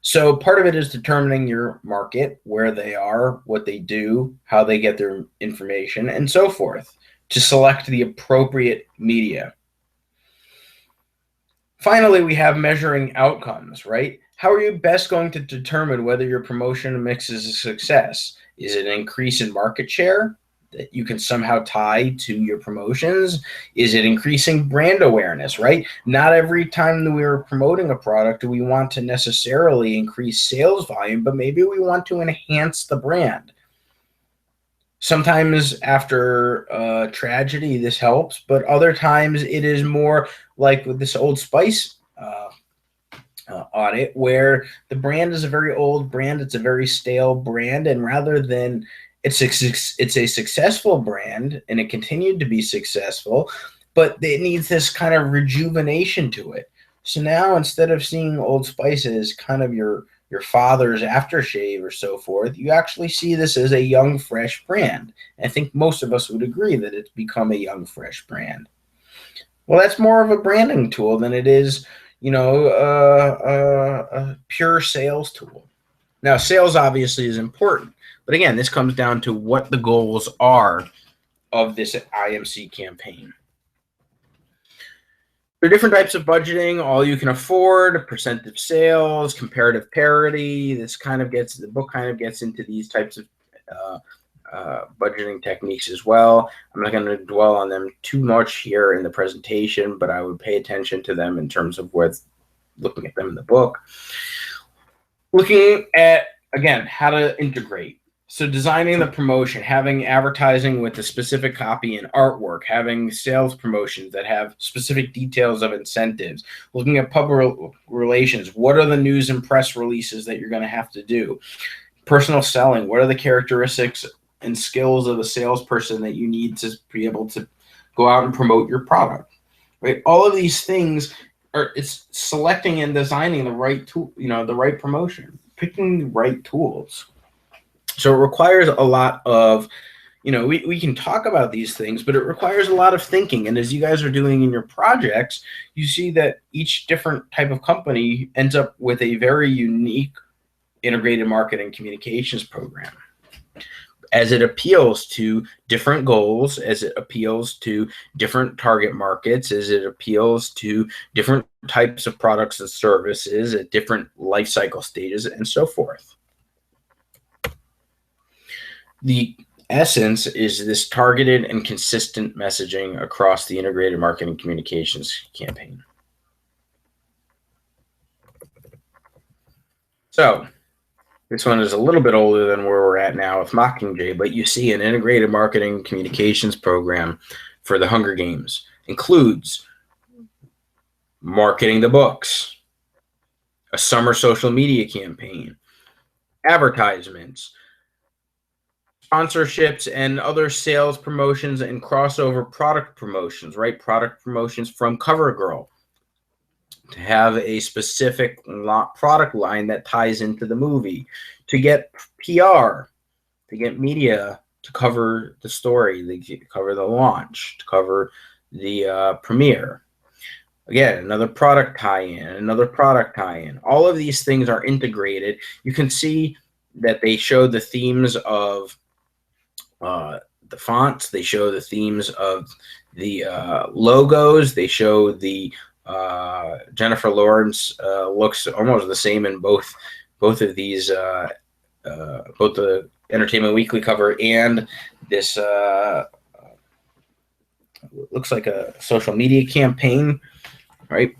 So part of it is determining your market, where they are, what they do, how they get their information, and so forth, to select the appropriate media. Finally, we have measuring outcomes, right? How are you best going to determine whether your promotion mix is a success? Is it an increase in market share that you can somehow tie to your promotions? Is it increasing brand awareness, right? Not every time that we're promoting a product do we want to necessarily increase sales volume, but maybe we want to enhance the brand. Sometimes after tragedy, this helps, but other times it is more like with this Old Spice audit, where the brand is a very old brand, it's a very stale brand, and rather than It's a successful brand, and it continued to be successful, but it needs this kind of rejuvenation to it. So now, instead of seeing Old Spice as kind of your father's aftershave or so forth, you actually see this as a young, fresh brand. I think most of us would agree that it's become a young, fresh brand. Well, that's more of a branding tool than it is, a pure sales tool. Now, sales obviously is important, but again, this comes down to what the goals are of this IMC campaign. There are different types of budgeting: all you can afford, percent of sales, comparative parity. The book kind of gets into these types of budgeting techniques as well. I'm not going to dwell on them too much here in the presentation, but I would pay attention to them in terms of looking at them in the book. Looking at, again, how to integrate. So designing the promotion, having advertising with the specific copy and artwork, having sales promotions that have specific details of incentives, looking at public relations. What are the news and press releases that you're going to have to do? Personal selling. What are the characteristics and skills of a salesperson that you need to be able to go out and promote your product? Right? All of these things it's selecting and designing the right tool, the right promotion, picking the right tools. So it requires a lot of, we can talk about these things, but it requires a lot of thinking. And as you guys are doing in your projects, you see that each different type of company ends up with a very unique integrated marketing communications program, as it appeals to different goals, as it appeals to different target markets, as it appeals to different types of products and services at different life cycle stages, and so forth. The essence is this targeted and consistent messaging across the integrated marketing communications campaign. So this one is a little bit older than where we're at now with Mockingjay, but you see an integrated marketing communications program for the Hunger Games includes marketing the books, a summer social media campaign, advertisements, sponsorships, and other sales promotions and crossover product promotions, right? Product promotions from CoverGirl to have a specific product line that ties into the movie, to get PR, to get media to cover the story, to cover the launch, to cover the premiere. Again, another product tie-in, another product tie-in. All of these things are integrated. You can see that they show the themes of the fonts. They show the themes of the logos. They show the Jennifer Lawrence looks almost the same in both of these, both the Entertainment Weekly cover and this looks like a social media campaign, right?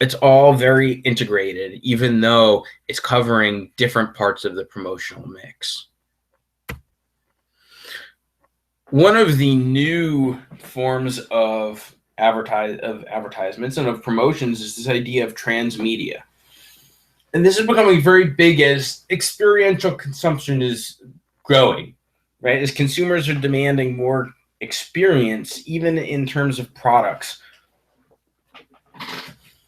It's all very integrated, even though it's covering different parts of the promotional mix. One of the new forms of advertisements and of promotions is this idea of transmedia. And this is becoming very big as experiential consumption is growing, right? As consumers are demanding more experience, even in terms of products.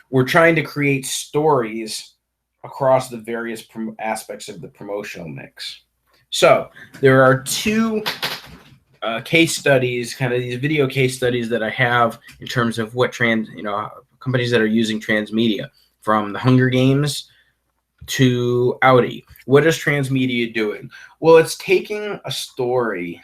We're trying to create stories across the various aspects of the promotional mix. So there are two case studies, kind of these video case studies that I have in terms of what companies that are using transmedia, from the Hunger Games to Audi. What is transmedia doing? Well, it's taking a story,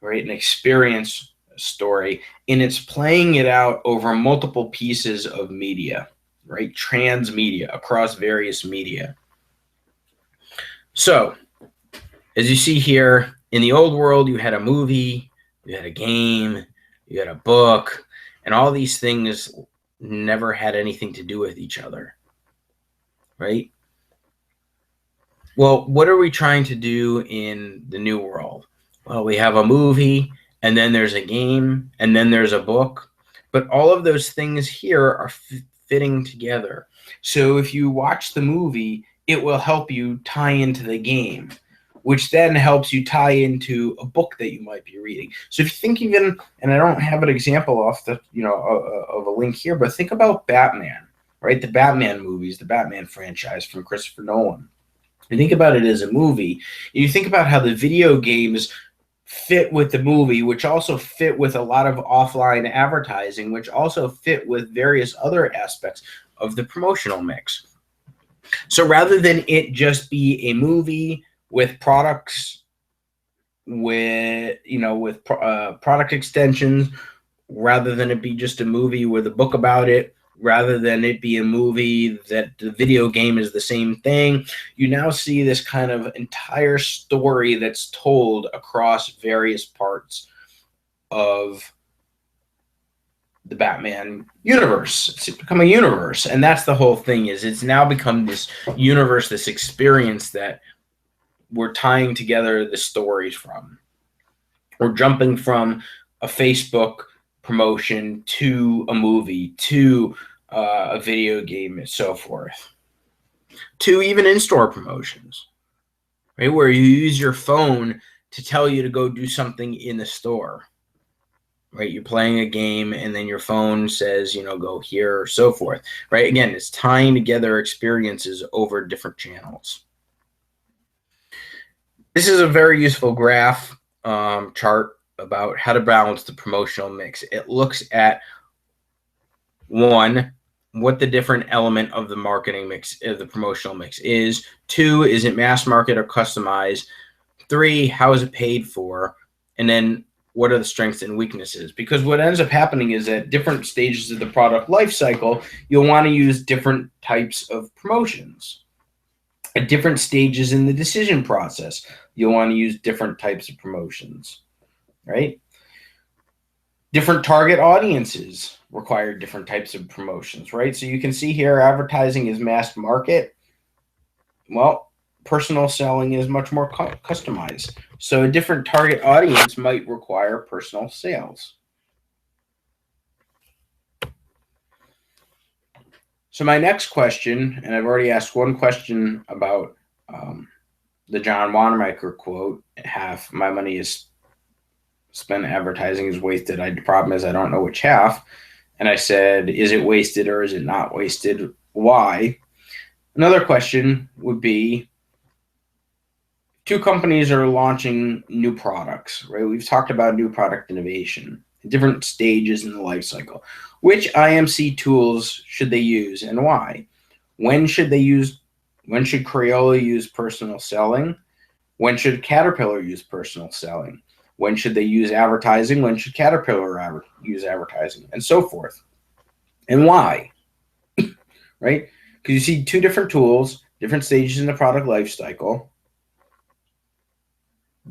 right, an experience story, and it's playing it out over multiple pieces of media, right? Transmedia across various media. So, as you see here, in the old world, you had a movie, you had a game, you had a book, and all these things never had anything to do with each other, right? Well, what are we trying to do in the new world? Well, we have a movie, and then there's a game, and then there's a book, but all of those things here are fitting together. So if you watch the movie, it will help you tie into the game. which then helps you tie into a book that you might be reading. So if you think even, and I don't have an example off the, of a link here, but think about Batman, right? The Batman movies, the Batman franchise from Christopher Nolan. You think about it as a movie. You think about how the video games fit with the movie, which also fit with a lot of offline advertising, which also fit with various other aspects of the promotional mix. So rather than it just be a movie with products, with product extensions, rather than it be just a movie with a book about it, rather than it be a movie that the video game is the same thing, you now see this kind of entire story that's told across various parts of the Batman universe. It's become a universe, and that's the whole thing. Is it's now become this universe, this experience that we're tying together the stories from. We're jumping from a Facebook promotion to a movie to a video game and so forth, to even in-store promotions, right? Where you use your phone to tell you to go do something in the store, right? You're playing a game and then your phone says, go here or so forth, right? Again, it's tying together experiences over different channels. This is a very useful graph chart about how to balance the promotional mix. It looks at, one, what the different element of the marketing mix, of the promotional mix is. Two, is it mass market or customized? Three, how is it paid for? And then what are the strengths and weaknesses? Because what ends up happening is at different stages of the product life cycle, you'll want to use different types of promotions. At different stages in the decision process, you'll want to use different types of promotions, right? Different target audiences require different types of promotions, right? So you can see here, advertising is mass market. Well, personal selling is much more customized. So a different target audience might require personal sales. So my next question, and I've already asked one question about the John Wanamaker quote, half my money is spent advertising is wasted. The problem is I don't know which half. And I said, is it wasted or is it not wasted? Why? Another question would be, two companies are launching new products, right? We've talked about new product innovation, different stages in the life cycle. Which IMC tools should they use and why? When should Crayola use personal selling? When should Caterpillar use personal selling? When should they use advertising? When should Caterpillar use advertising? And so forth. And why? Right? Because you see two different tools, different stages in the product life cycle,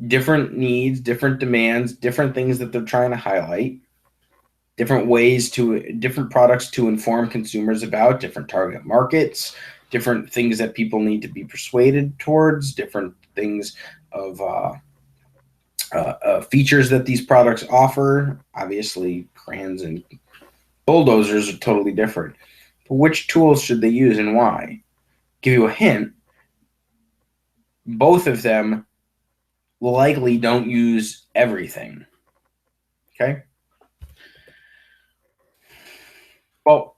different needs, different demands, different things that they're trying to highlight, different products to inform consumers about, different target markets, different things that people need to be persuaded towards, different things of features that these products offer. Obviously, crayons and bulldozers are totally different. But which tools should they use and why? Give you a hint. Both of them likely don't use everything. Okay? Well,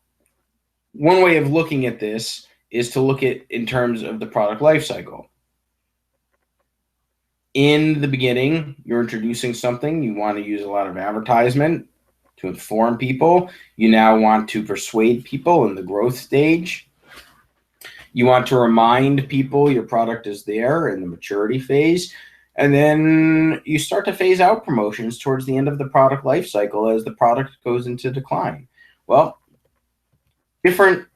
one way of looking at this is to look at in terms of the product life cycle. In the beginning, you're introducing something. You want to use a lot of advertisement to inform people. You now want to persuade people in the growth stage. You want to remind people your product is there in the maturity phase. And then you start to phase out promotions towards the end of the product life cycle as the product goes into decline. Well, different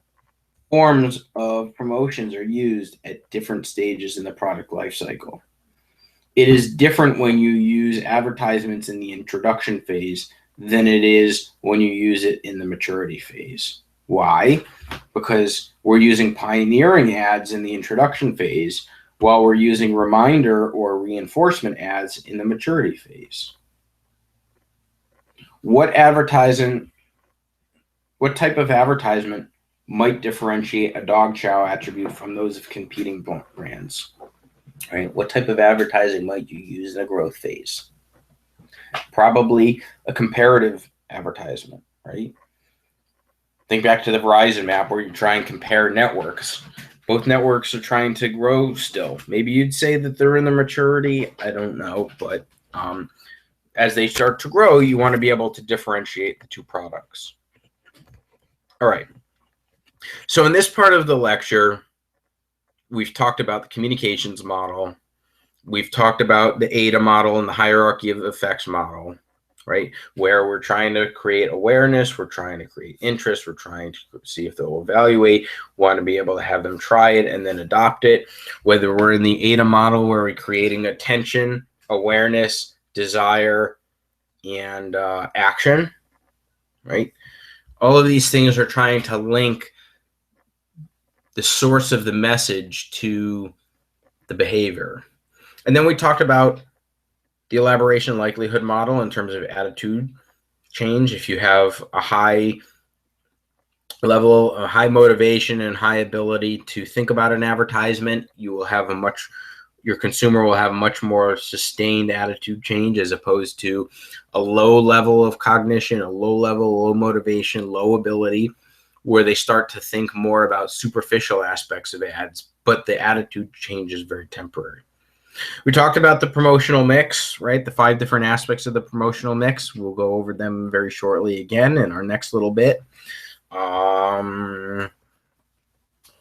forms of promotions are used at different stages in the product life cycle. It is different when you use advertisements in the introduction phase than it is when you use it in the maturity phase. Why? Because we're using pioneering ads in the introduction phase while we're using reminder or reinforcement ads in the maturity phase. What type of advertisement might differentiate a dog chow attribute from those of competing brands? right? What type of advertising might you use in a growth phase? Probably a comparative advertisement, right? Think back to the Verizon map where you try and compare networks. Both networks are trying to grow still. Maybe you'd say that they're in the maturity. I don't know. But as they start to grow, you want to be able to differentiate the two products. All right. So in this part of the lecture, we've talked about the communications model. We've talked about the ADA model and the hierarchy of effects model, right? Where we're trying to create awareness, we're trying to create interest, we're trying to see if they'll evaluate, want to be able to have them try it and then adopt it. Whether we're in the ADA model where we're creating attention, awareness, desire, and action, right? All of these things are trying to link the source of the message to the behavior. And then we talked about the elaboration likelihood model in terms of attitude change. If you have a high level, a high motivation and high ability to think about an advertisement, you will have your consumer will have a much more sustained attitude change as opposed to a low level of cognition, a low motivation, low ability, where they start to think more about superficial aspects of ads, but the attitude change is very temporary. We talked about the promotional mix, right? The 5 different aspects of the promotional mix. We'll go over them very shortly again in our next little bit. And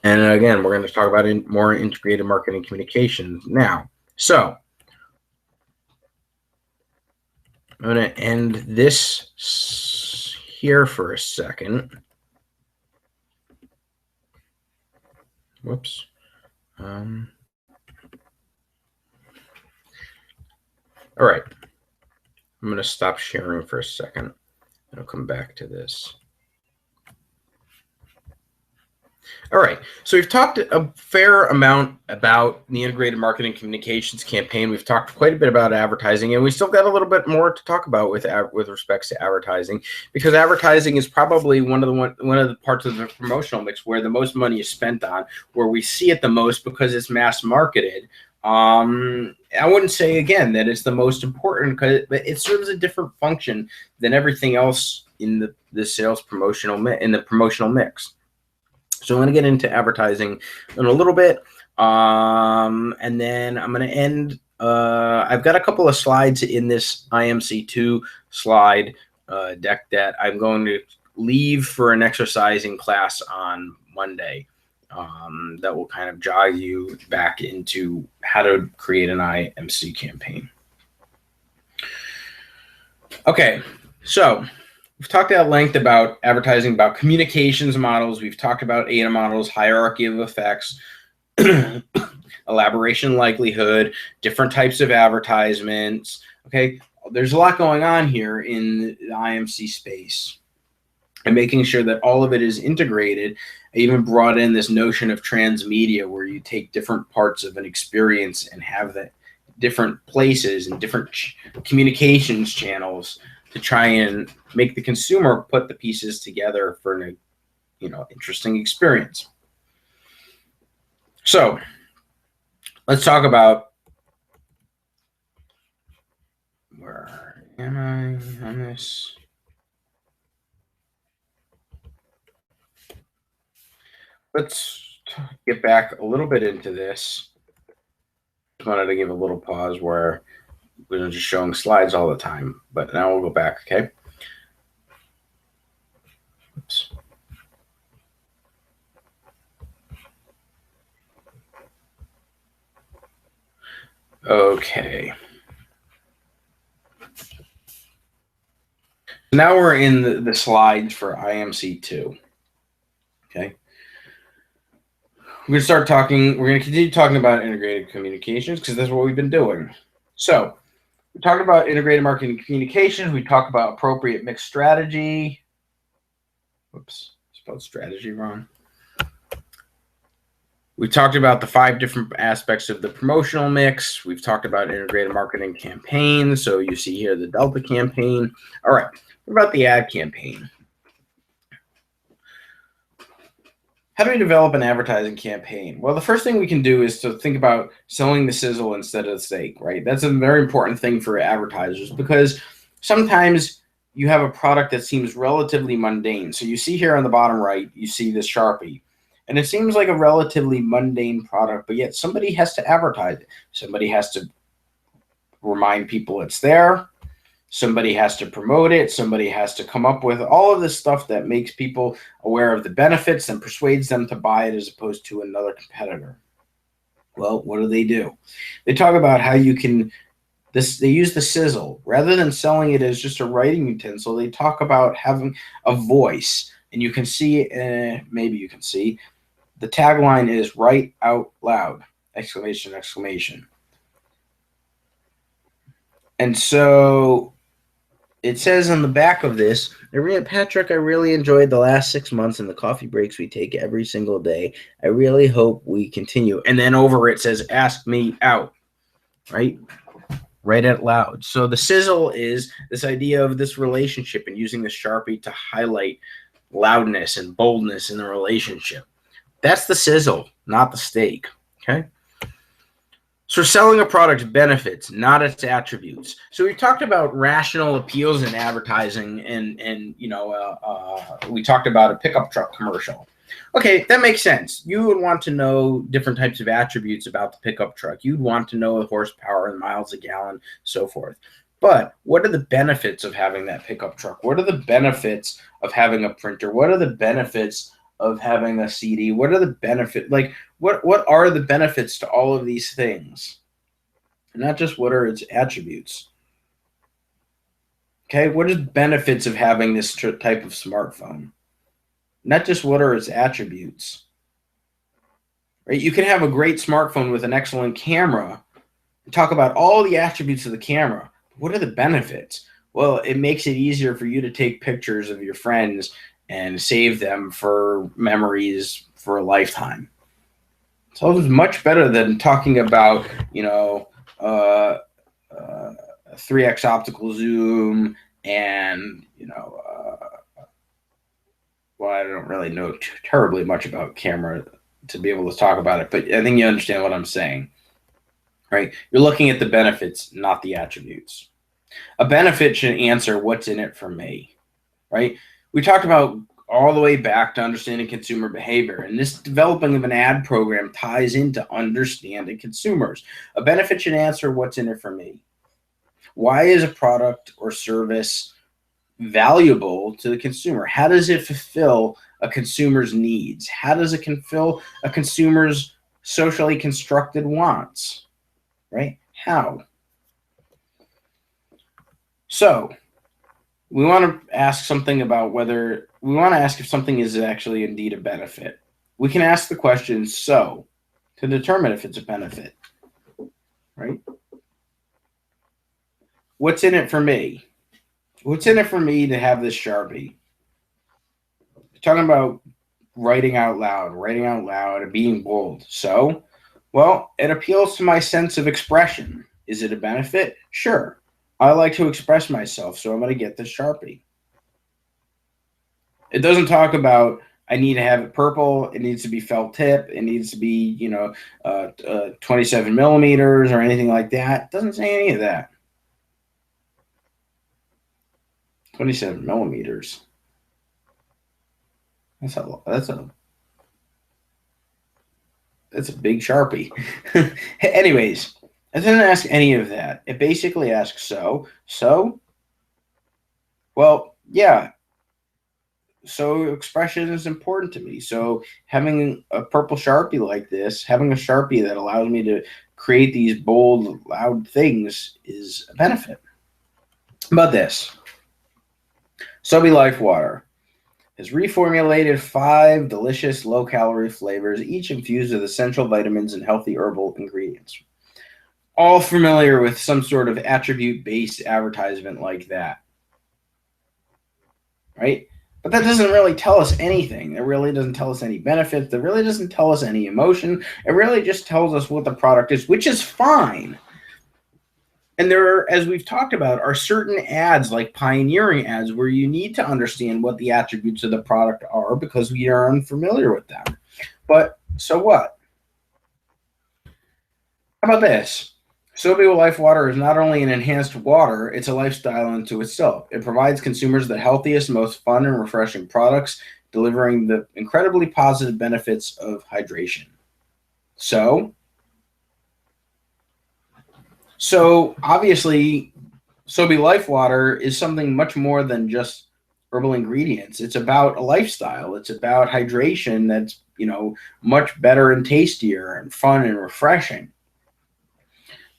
again, we're going to talk about more integrated marketing communications now. So I'm going to end this here for a second. Whoops. All right, I'm going to stop sharing for a second, and I'll come back to this. All right, so we've talked a fair amount about the integrated marketing communications campaign. We've talked quite a bit about advertising, and we still got a little bit more to talk about with respects to advertising, because advertising is probably one of the parts of the promotional mix where the most money is spent on, where we see it the most because it's mass marketed. I wouldn't say again that it's the most important, but it serves a different function than everything else in the sales promotional mix. So I'm going to get into advertising in a little bit, and then I'm going to end. I've got a couple of slides in this IMC2 slide deck that I'm going to leave for an exercising class on Monday. That will kind of jog you back into how to create an IMC campaign. Okay, so we've talked at length about advertising, about communications models. We've talked about ADA models, hierarchy of effects, elaboration likelihood, different types of advertisements. Okay, there's a lot going on here in the IMC space, and making sure that all of it is integrated. I even brought in this notion of transmedia, where you take different parts of an experience and have that different places and different communications channels to try and make the consumer put the pieces together for an interesting experience. So let's talk about, where am I on this? Let's get back a little bit into this. Just wanted to give a little pause where we're just showing slides all the time, but now we'll go back, okay? Oops. Okay. Now we're in the slides for IMC2, okay? We're going to continue talking about integrated communications because that's what we've been doing. So we talked about integrated marketing communications. We talked about appropriate mix strategy. Whoops, spelled strategy wrong. We talked about the 5 different aspects of the promotional mix. We've talked about integrated marketing campaigns. So you see here the Delta campaign. All right, what about the ad campaign? How do we develop an advertising campaign? Well, the first thing we can do is to think about selling the sizzle instead of the steak, right? That's a very important thing for advertisers because sometimes you have a product that seems relatively mundane. So you see here on the bottom right, you see this Sharpie. And it seems like a relatively mundane product, but yet somebody has to advertise it. Somebody has to remind people it's there. Somebody has to promote it. Somebody has to come up with all of this stuff that makes people aware of the benefits and persuades them to buy it as opposed to another competitor. Well, what do? They talk about how you can, they use the sizzle. Rather than selling it as just a writing utensil, they talk about having a voice. And you can see, maybe you can see, the tagline is "Write out loud!" Exclamation, exclamation. And so it says on the back of this, Patrick, I really enjoyed the last 6 months and the coffee breaks we take every single day. I really hope we continue. And then over it says, ask me out, right? Right out loud. So the sizzle is this idea of this relationship and using the Sharpie to highlight loudness and boldness in the relationship. That's the sizzle, not the steak, okay? So selling a product's benefits, not its attributes. So we talked about rational appeals in advertising, and we talked about a pickup truck commercial. Okay, that makes sense. You would want to know different types of attributes about the pickup truck. You'd want to know the horsepower and miles a gallon, so forth. But what are the benefits of having that pickup truck? What are the benefits of having a printer? What are the benefits of having a CD? What are the benefits? Like, what are the benefits to all of these things? Not just what are its attributes. Okay, what is benefits of having this type of smartphone? Not just what are its attributes. Right? You can have a great smartphone with an excellent camera and talk about all the attributes of the camera. What are the benefits? Well, it makes it easier for you to take pictures of your friends and save them for memories for a lifetime. So it's much better than talking about, 3x optical zoom and, I don't really know terribly much about camera to be able to talk about it, but I think you understand what I'm saying, right? You're looking at the benefits, not the attributes. A benefit should answer what's in it for me, right? We talked about all the way back to understanding consumer behavior, and this developing of an ad program ties into understanding consumers. A benefit should answer what's in it for me. Why is a product or service valuable to the consumer? How does it fulfill a consumer's needs? How does it fulfill a consumer's socially constructed wants, right? How? So we want to ask something about whether we want to ask if something is actually indeed a benefit. We can ask the question so to determine if it's a benefit, right? What's in it for me? What's in it for me to have this Sharpie? Talking about writing out loud and being bold. So, well, it appeals to my sense of expression. Is it a benefit? Sure. I like to express myself, so I'm going to get this Sharpie. It doesn't talk about I need to have it purple. It needs to be felt tip. It needs to be, 27 millimeters or anything like that. It doesn't say any of that. 27 millimeters. That's a big Sharpie. Anyways, it doesn't ask any of that. It basically asks so. Well, yeah. So expression is important to me. So having a purple Sharpie like this, having a Sharpie that allows me to create these bold, loud things is a benefit. How about this? Subby Life Water has reformulated 5 delicious low-calorie flavors, each infused with essential vitamins and healthy herbal ingredients. All familiar with some sort of attribute-based advertisement like that, right? But that doesn't really tell us anything. It really doesn't tell us any benefits. It really doesn't tell us any emotion. It really just tells us what the product is, which is fine. And there are, as we've talked about, are certain ads like pioneering ads where you need to understand what the attributes of the product are because we are unfamiliar with them. But so what? How about this? Sobio Life Water is not only an enhanced water, it's a lifestyle unto itself. It provides consumers the healthiest, most fun and refreshing products, delivering the incredibly positive benefits of hydration. So obviously, Sobe Life Water is something much more than just herbal ingredients. It's about a lifestyle. It's about hydration that's, much better and tastier and fun and refreshing.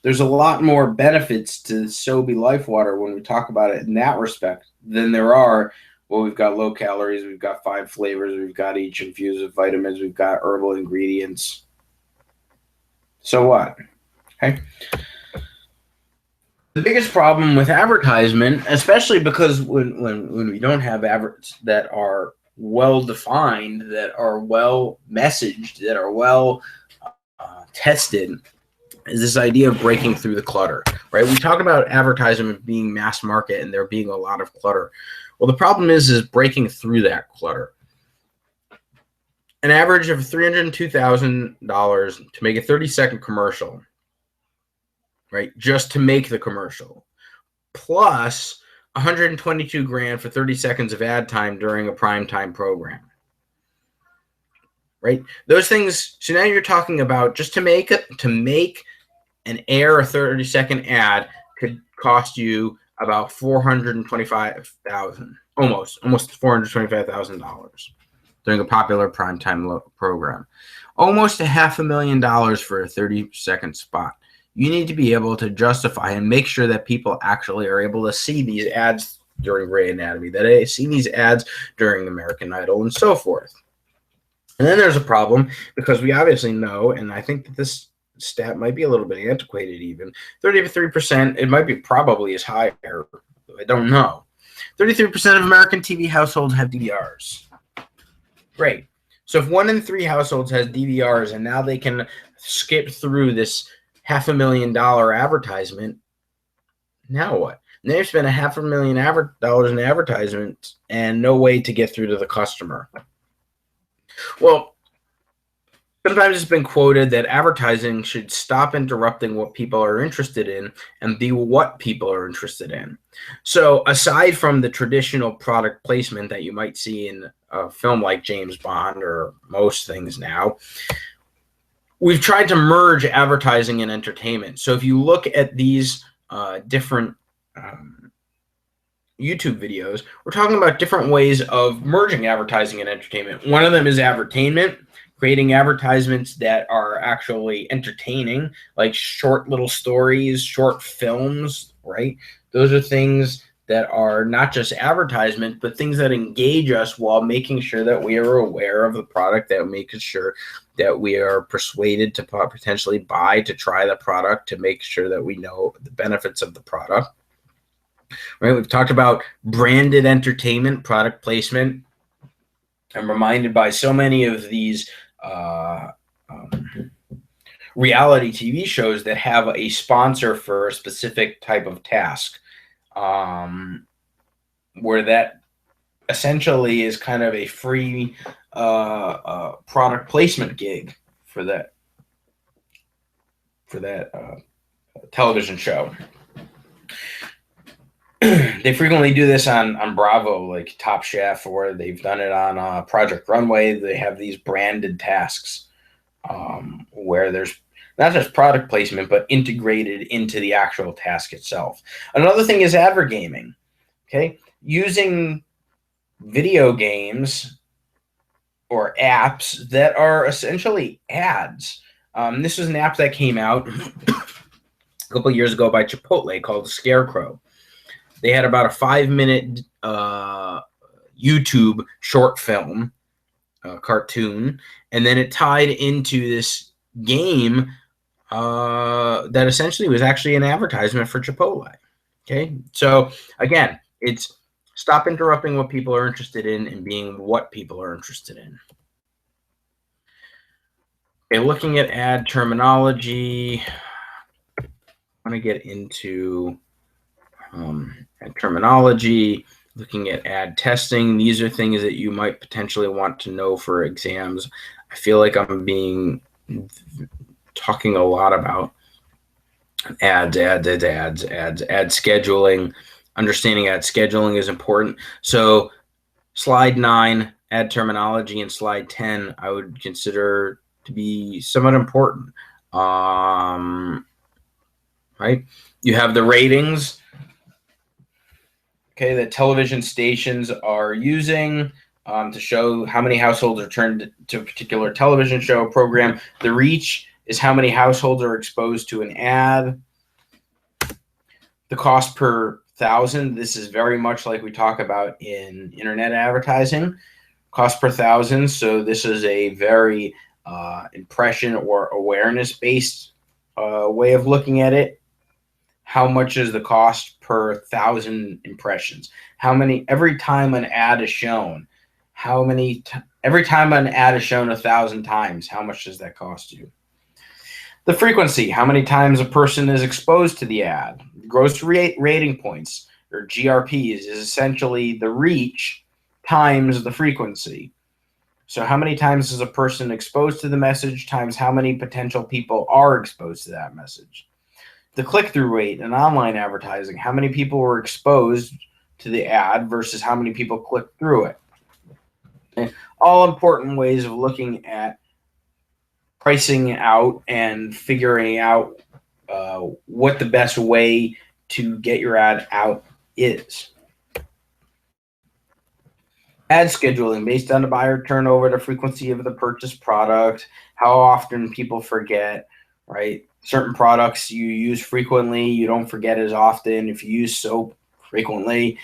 There's a lot more benefits to Sobe Life Water when we talk about it in that respect than there are. Well, we've got low calories, we've got 5 flavors, we've got each infused with vitamins, we've got herbal ingredients. So what? Okay. The biggest problem with advertisement, especially because when we don't have adverts that are well defined, that are well messaged, that are well tested, is this idea of breaking through the clutter, right? We talk about advertisement being mass market and there being a lot of clutter. Well, the problem is breaking through that clutter. An average of $302,000 to make a 30-second commercial, right? Just to make the commercial, plus $122,000 for 30 seconds of ad time during a primetime program, right? Those things. So now you're talking about just to make an air a 30-second ad could cost you about $425,000, almost $425,000 during a popular primetime program. Almost $500,000 for a 30-second spot. You need to be able to justify and make sure that people actually are able to see these ads during Grey Anatomy, that they see these ads during American Idol, and so forth. And then there's a problem because we obviously know, and I think that this stat might be a little bit antiquated even, 33%, it might be probably as high, I don't know. 33% of American TV households have DVRs. Great. So if 1 in 3 households has DVRs and now they can skip through this $500,000 advertisement, now what? And they've spent $500,000 in advertisements and no way to get through to the customer. Well, sometimes it's been quoted that advertising should stop interrupting what people are interested in and be what people are interested in. So aside from the traditional product placement that you might see in a film like James Bond or most things now, we've tried to merge advertising and entertainment. So if you look at these different YouTube videos, we're talking about different ways of merging advertising and entertainment. One of them is advertainment, creating advertisements that are actually entertaining, like short little stories, short films, right? Those are things that are not just advertisement, but things that engage us while making sure that we are aware of the product, that making sure that we are persuaded to potentially buy, to try the product, to make sure that we know the benefits of the product. Right? We've talked about branded entertainment, product placement. I'm reminded by so many of these reality TV shows that have a sponsor for a specific type of task, where that essentially is kind of a free product placement gig for that television show. They frequently do this on Bravo, like Top Chef, or they've done it on Project Runway. They have these branded tasks where there's not just product placement, but integrated into the actual task itself. Another thing is advergaming. Okay, using video games or apps that are essentially ads. This was an app that came out a couple years ago by Chipotle called Scarecrow. They had about a 5-minute YouTube short film, cartoon, and then it tied into this game that essentially was actually an advertisement for Chipotle. Okay, so again, it's stop interrupting what people are interested in and being what people are interested in. Okay, looking at ad terminology, I want to get into ad terminology, looking at ad testing. These are things that you might potentially want to know for exams. I feel like I'm talking a lot about ad scheduling. Understanding ad scheduling is important. So slide 9, ad terminology, and slide 10, I would consider to be somewhat important. Right? You have the ratings, okay, that television stations are using to show how many households are turned to a particular television show or program. The reach is how many households are exposed to an ad. The cost per thousand, this is very much like we talk about in internet advertising. Cost per thousand, so this is a very impression or awareness-based way of looking at it. How much is the cost per 1,000 impressions? How many, every time an ad is shown, every time an ad is shown 1,000 times, how much does that cost you? The frequency, how many times a person is exposed to the ad. Gross rating points, or GRPs, is essentially the reach times the frequency. So how many times is a person exposed to the message times how many potential people are exposed to that message. The click-through rate in online advertising, how many people were exposed to the ad versus how many people clicked through it. Okay. All important ways of looking at pricing out and figuring out what the best way to get your ad out is. Ad scheduling based on the buyer turnover, the frequency of the purchased product, how often people forget, right? Certain products you use frequently, you don't forget as often. If you use soap frequently,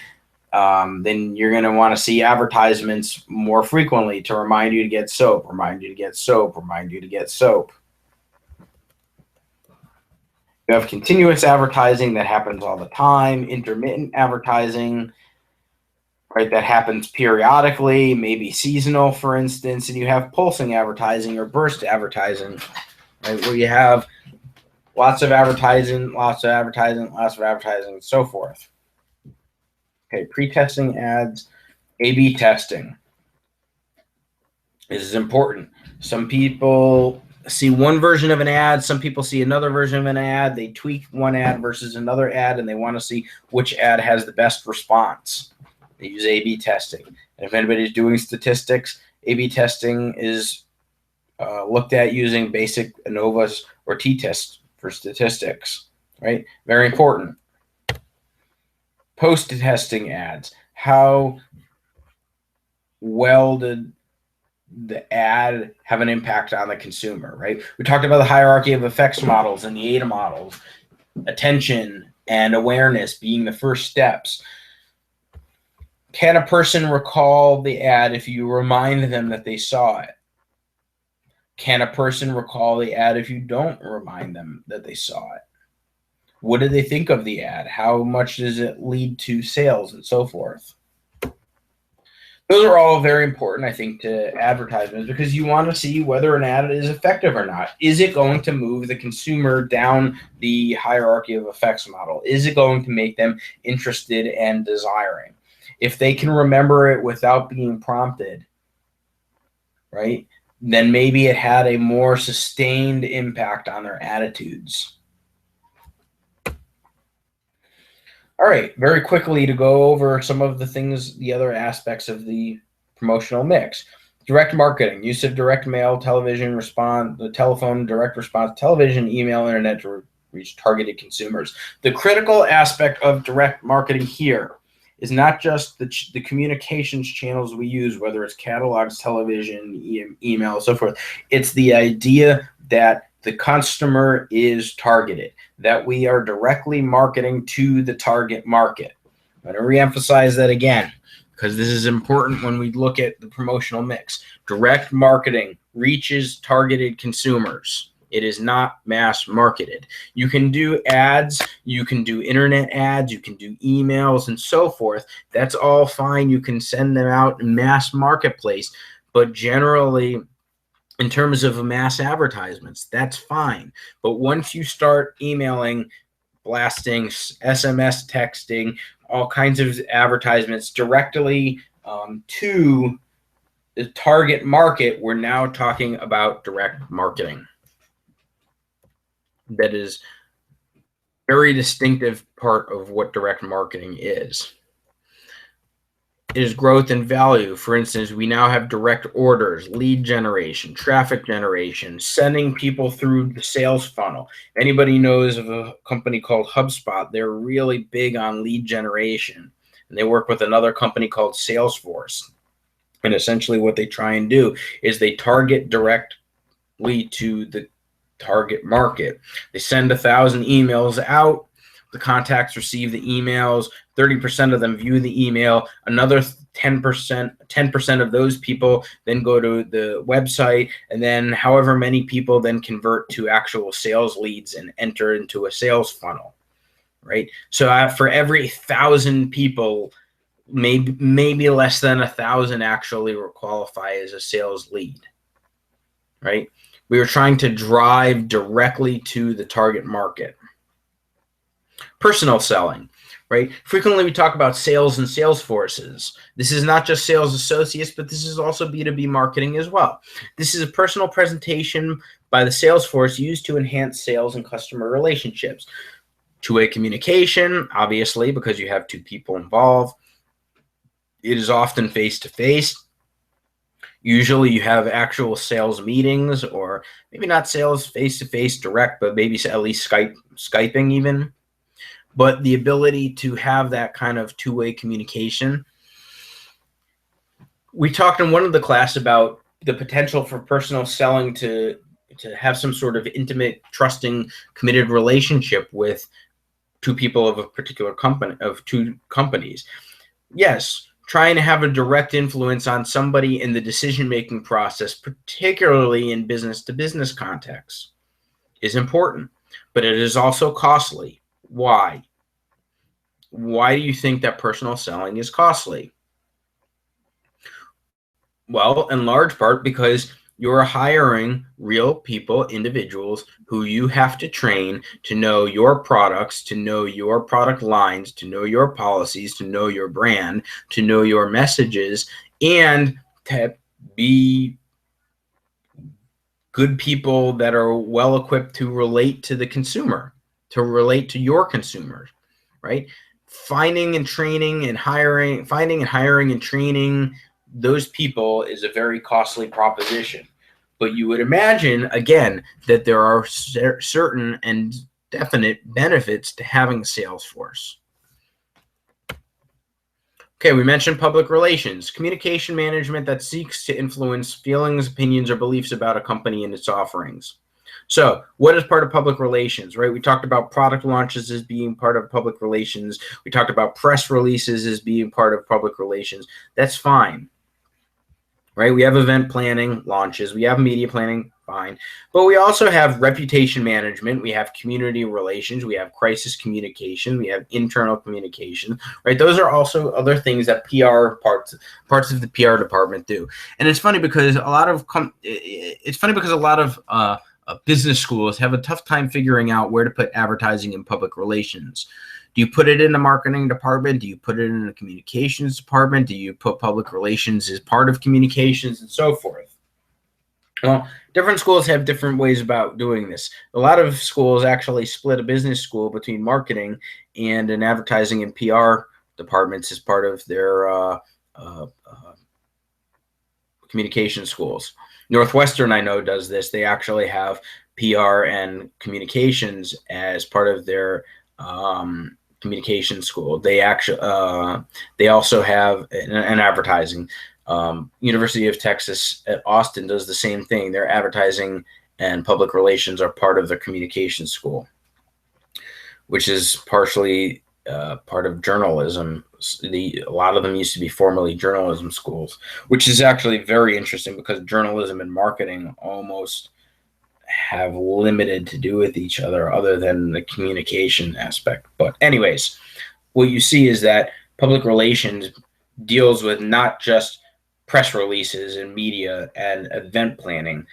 then you're going to want to see advertisements more frequently to remind you to get soap, remind you to get soap, remind you to get soap. You have continuous advertising that happens all the time, intermittent advertising, right, that happens periodically, maybe seasonal, for instance, and you have pulsing advertising or burst advertising, right, where you have lots of advertising, and so forth. Okay, pre-testing ads, A/B testing. This is important. Some people see one version of an ad, some people see another version of an ad, they tweak one ad versus another ad, and they want to see which ad has the best response. They use A/B testing. And if anybody's doing statistics, A/B testing is looked at using basic ANOVA or t-test for statistics, right? Very important. Post-testing ads. How well did the ad have an impact on the consumer, right? We talked about the hierarchy of effects models and the ADA models, attention and awareness being the first steps. Can a person recall the ad if you remind them that they saw it? Can a person recall the ad if you don't remind them that they saw it? What do they think of the ad? How much does it lead to sales and so forth? Those are all very important, I think, to advertisements because you want to see whether an ad is effective or not. Is it going to move the consumer down the hierarchy of effects model? Is it going to make them interested and desiring? If they can remember it without being prompted, right, then maybe it had a more sustained impact on their attitudes. All right, very quickly to go over some of the things, the other aspects of the promotional mix. Direct marketing, use of direct mail, television response, the telephone, direct response, television, email, internet to reach targeted consumers. The critical aspect of direct marketing here is not just the communications channels we use, whether it's catalogs, television, email, so forth. It's the idea that the customer is targeted, that we are directly marketing to the target market. I'm going to reemphasize that again because this is important when we look at the promotional mix. Direct marketing reaches targeted consumers. It is not mass marketed. You can do ads, you can do internet ads, you can do emails and so forth. That's all fine. You can send them out in mass marketplace, but generally, in terms of mass advertisements, that's fine. But once you start emailing, blasting, SMS texting, all kinds of advertisements directly to the target market, we're now talking about direct marketing. That is very distinctive part of what direct marketing is. It is growth and value. For instance, we now have direct orders, lead generation, traffic generation, sending people through the sales funnel. Anybody knows of a company called HubSpot? They're really big on lead generation, and they work with another company called Salesforce. And essentially what they try and do is they target directly to the target market. They send 1,000 emails out. The contacts receive the emails. 30% of them view the email. Another 10% of those people then go to the website, and then however many people then convert to actual sales leads and enter into a sales funnel, right? So for every 1,000 people, maybe less than 1,000 actually will qualify as a sales lead, right? We were trying to drive directly to the target market. Personal selling, right? Frequently we talk about sales and sales forces. This is not just sales associates, but this is also B2B marketing as well. This is a personal presentation by the sales force used to enhance sales and customer relationships. Two-way communication, obviously, because you have two people involved. It is often face-to-face. Usually you have actual sales meetings, or maybe not sales face-to-face direct, but maybe at least Skyping even. But the ability to have that kind of two-way communication. We talked in one of the class about the potential for personal selling to have some sort of intimate, trusting, committed relationship with two people of a particular company, of two companies. Yes, trying to have a direct influence on somebody in the decision-making process, particularly in business-to-business contexts, is important, but it is also costly. Why? Why do you think that personal selling is costly? Well, in large part because you're hiring real people, individuals who you have to train to know your products, to know your product lines, to know your policies, to know your brand, to know your messages, and to be good people that are well equipped to relate to the consumer, to relate to your consumers, right? Finding and hiring and training those people is a very costly proposition. But you would imagine, again, that there are certain and definite benefits to having a sales force. Okay, we mentioned public relations, communication management that seeks to influence feelings, opinions, or beliefs about a company and its offerings. So what is part of public relations, right? We talked about product launches as being part of public relations. We talked about press releases as being part of public relations. That's fine, right? We have event planning, launches. We have media planning, fine. But we also have reputation management. We have community relations. We have crisis communication. We have internal communication, right? Those are also other things that parts of the PR department do. And it's funny because a lot of business schools have a tough time figuring out where to put advertising in public relations. Do you put it in the marketing department? Do you put it in the communications department? Do you put public relations as part of communications, and so forth? Well, different schools have different ways about doing this. A lot of schools actually split a business school between marketing and an advertising and PR departments as part of their communication schools. Northwestern, I know, does this. They actually have PR and communications as part of their communication school. They also have an advertising. University of Texas at Austin does the same thing. Their advertising and public relations are part of the communication school, which is partially part of journalism. A lot of them used to be formerly journalism schools, which is actually very interesting because journalism and marketing almost have limited to do with each other than the communication aspect. But anyways, what you see is that public relations deals with not just press releases and media and event planning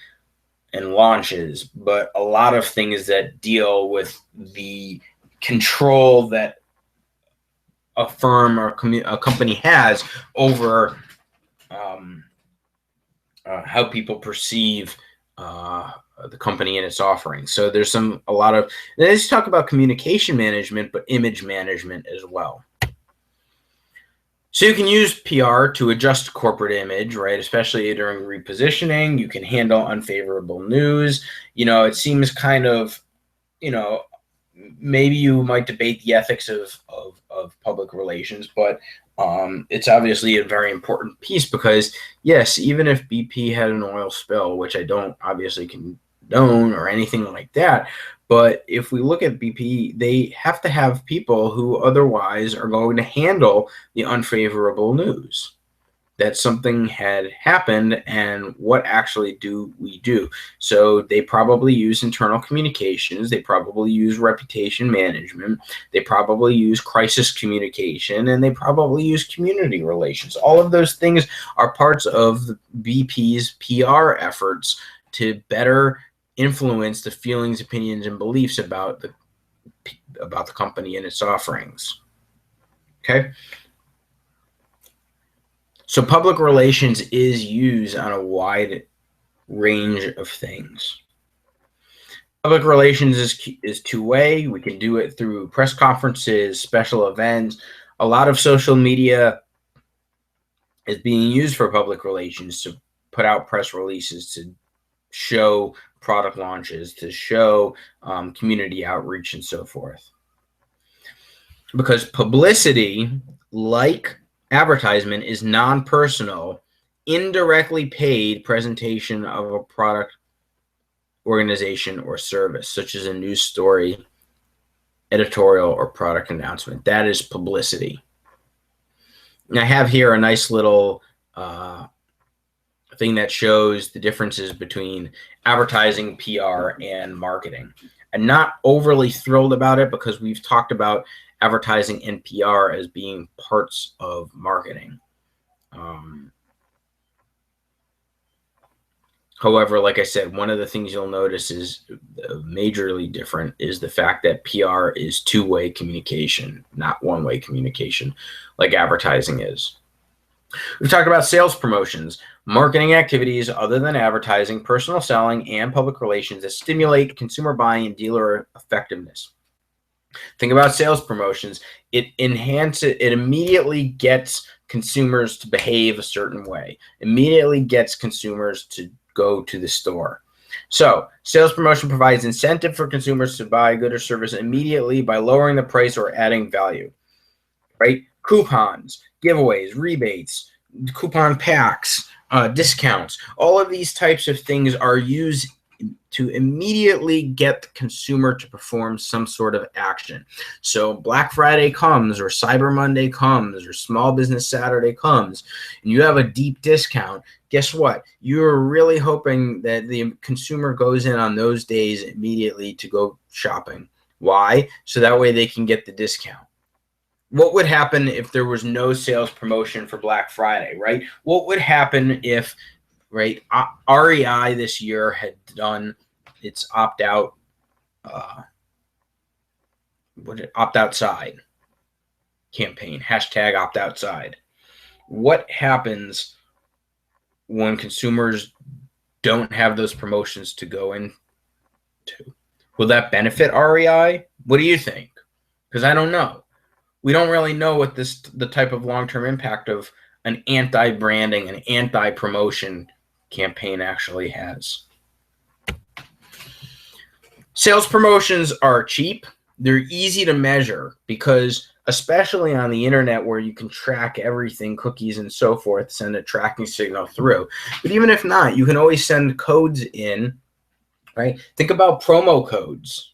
and launches, but a lot of things that deal with the control that a firm or a company has over how people perceive the company and its offerings. So there's a lot of, let's talk about communication management, but image management as well. So you can use PR to adjust corporate image, right? Especially during repositioning. You can handle unfavorable news. It seems kind of, maybe you might debate the ethics of public relations, but it's obviously a very important piece because, yes, even if BP had an oil spill, which I don't obviously condone or anything like that, but if we look at BP, they have to have people who otherwise are going to handle the unfavorable news that something had happened, and what actually do we do? So they probably use internal communications, they probably use reputation management, they probably use crisis communication, and they probably use community relations. All of those things are parts of the BP's PR efforts to better influence the feelings, opinions, and beliefs about the company and its offerings. Okay. So public relations is used on a wide range of things. Public relations is two-way. We can do it through press conferences, special events. A lot of social media is being used for public relations to put out press releases, to show product launches, to show community outreach, and so forth. Because publicity, like advertisement, is non-personal, indirectly paid presentation of a product, organization, or service, such as a news story, editorial, or product announcement. That is publicity. And I have here a nice little thing that shows the differences between advertising, PR, and marketing. I'm not overly thrilled about it because we've talked about advertising and PR as being parts of marketing. However, like I said, one of the things you'll notice is majorly different is the fact that PR is two-way communication, not one-way communication like advertising is. We've talked about sales promotions, marketing activities other than advertising, personal selling, and public relations that stimulate consumer buying and dealer effectiveness. Think about sales promotions. It enhances, it immediately gets consumers to behave a certain way, immediately gets consumers to go to the store. So sales promotion provides incentive for consumers to buy a good or service immediately by lowering the price or adding value, right? Coupons, giveaways, rebates, coupon packs, discounts, all of these types of things are used to immediately get the consumer to perform some sort of action. So Black Friday comes, or Cyber Monday comes, or Small Business Saturday comes, and you have a deep discount. Guess what? You're really hoping that the consumer goes in on those days immediately to go shopping. Why? So that way they can get the discount. What would happen if there was no sales promotion for Black Friday, right? What would happen if, right, REI this year had done its opt-out, opt-outside campaign, hashtag opt-outside. What happens when consumers don't have those promotions to go into? Will that benefit REI? What do you think? Because I don't know. We don't really know what the type of long-term impact of an anti-branding, an anti-promotion campaign actually has. Sales promotions are cheap. They're easy to measure because, especially on the internet where you can track everything, cookies and so forth, send a tracking signal through. But even if not, you can always send codes in, right? Think about promo codes.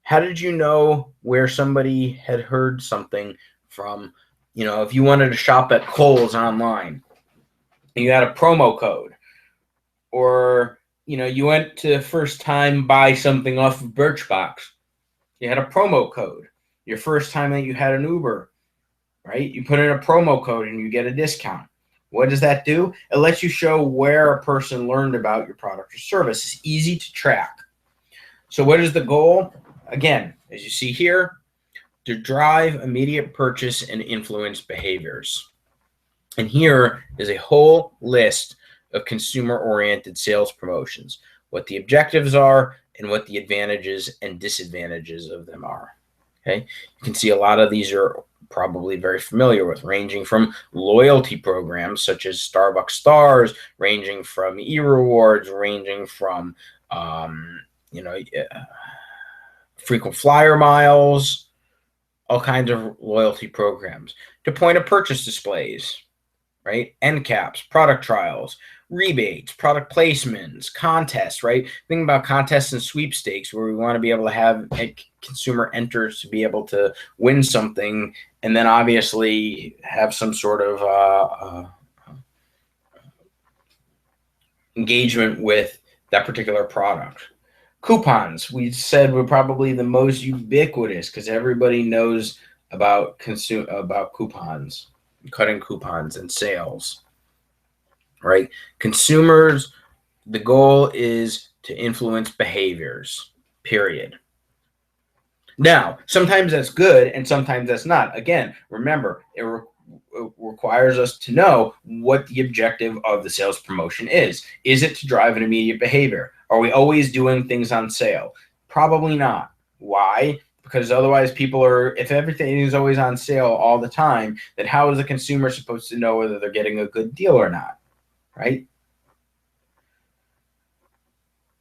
How did you know where somebody had heard something from? If you wanted to shop at Kohl's online, you had a promo code. Or, you went to first time buy something off of Birchbox. You had a promo code. Your first time that you had an Uber, right? You put in a promo code and you get a discount. What does that do? It lets you show where a person learned about your product or service. It's easy to track. So what is the goal? Again, as you see here, to drive immediate purchase and influence behaviors. And here is a whole list of consumer-oriented sales promotions, what the objectives are, and what the advantages and disadvantages of them are. Okay, you can see a lot of these are probably very familiar with, ranging from loyalty programs such as Starbucks Stars, ranging from e-rewards, ranging from frequent flyer miles, all kinds of loyalty programs, to point of purchase displays, right? End caps, product trials, rebates, product placements, contests, right? Think about contests and sweepstakes where we want to be able to have a consumer enters to be able to win something, and then obviously have some sort of engagement with that particular product. Coupons, we said, were probably the most ubiquitous because everybody knows about coupons, cutting coupons and sales, right? Consumers, the goal is to influence behaviors, period. Now, sometimes that's good and sometimes that's not. Again, remember, it requires us to know what the objective of the sales promotion is. Is it to drive an immediate behavior? Are we always doing things on sale? Probably not. Why? Because otherwise people are, if everything is always on sale all the time, then how is the consumer supposed to know whether they're getting a good deal or not, right?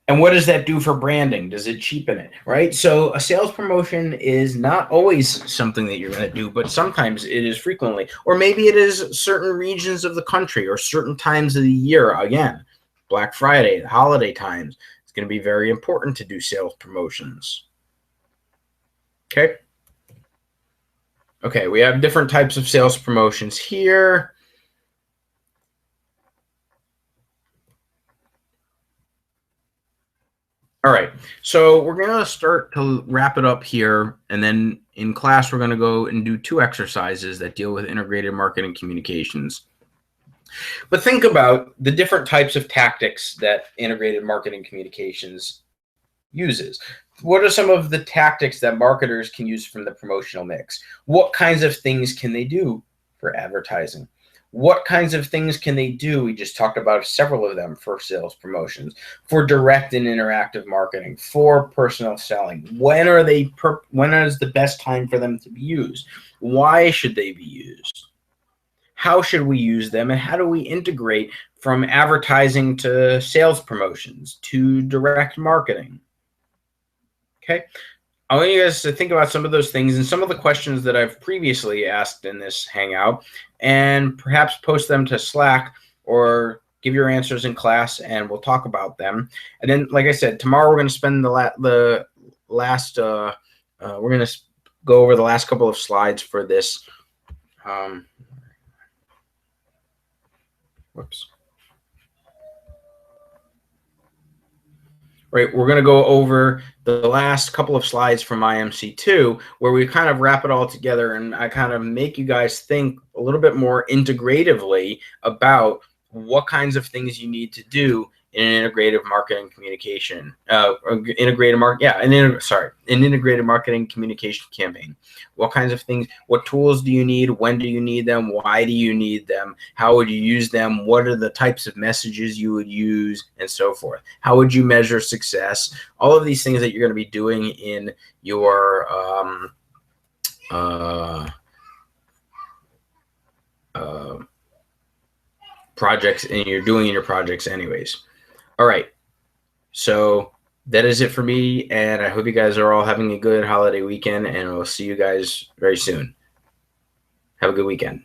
And what does that do for branding? Does it cheapen it, right? So a sales promotion is not always something that you're going to do, but sometimes it is frequently. Or maybe it is certain regions of the country or certain times of the year. Again, Black Friday, the holiday times, it's going to be very important to do sales promotions. Okay. Okay, we have different types of sales promotions here. All right, so we're going to start to wrap it up here, and then in class we're going to go and do 2 exercises that deal with integrated marketing communications. But think about the different types of tactics that integrated marketing communications uses. What are some of the tactics that marketers can use from the promotional mix? What kinds of things can they do for advertising? What kinds of things can they do? We just talked about several of them for sales promotions, for direct and interactive marketing, for personal selling. When is the best time for them to be used? Why should they be used? How should we use them? And how do we integrate from advertising to sales promotions to direct marketing? Okay. I want you guys to think about some of those things and some of the questions that I've previously asked in this Hangout, and perhaps post them to Slack or give your answers in class, and we'll talk about them. And then, like I said, tomorrow we're going to spend we're going to go over the last couple of slides for this. Whoops. Right, we're going to go over the last couple of slides from IMC2, where we kind of wrap it all together, and I kind of make you guys think a little bit more integratively about what kinds of things you need to do in an integrative marketing communication, an integrated marketing communication campaign. What kinds of things, what tools do you need? When do you need them? Why do you need them? How would you use them? What are the types of messages you would use, and so forth? How would you measure success? All of these things that you're going to be doing in your projects, and you're doing in your projects anyways. All right, so that is it for me, and I hope you guys are all having a good holiday weekend, and we'll see you guys very soon. Have a good weekend.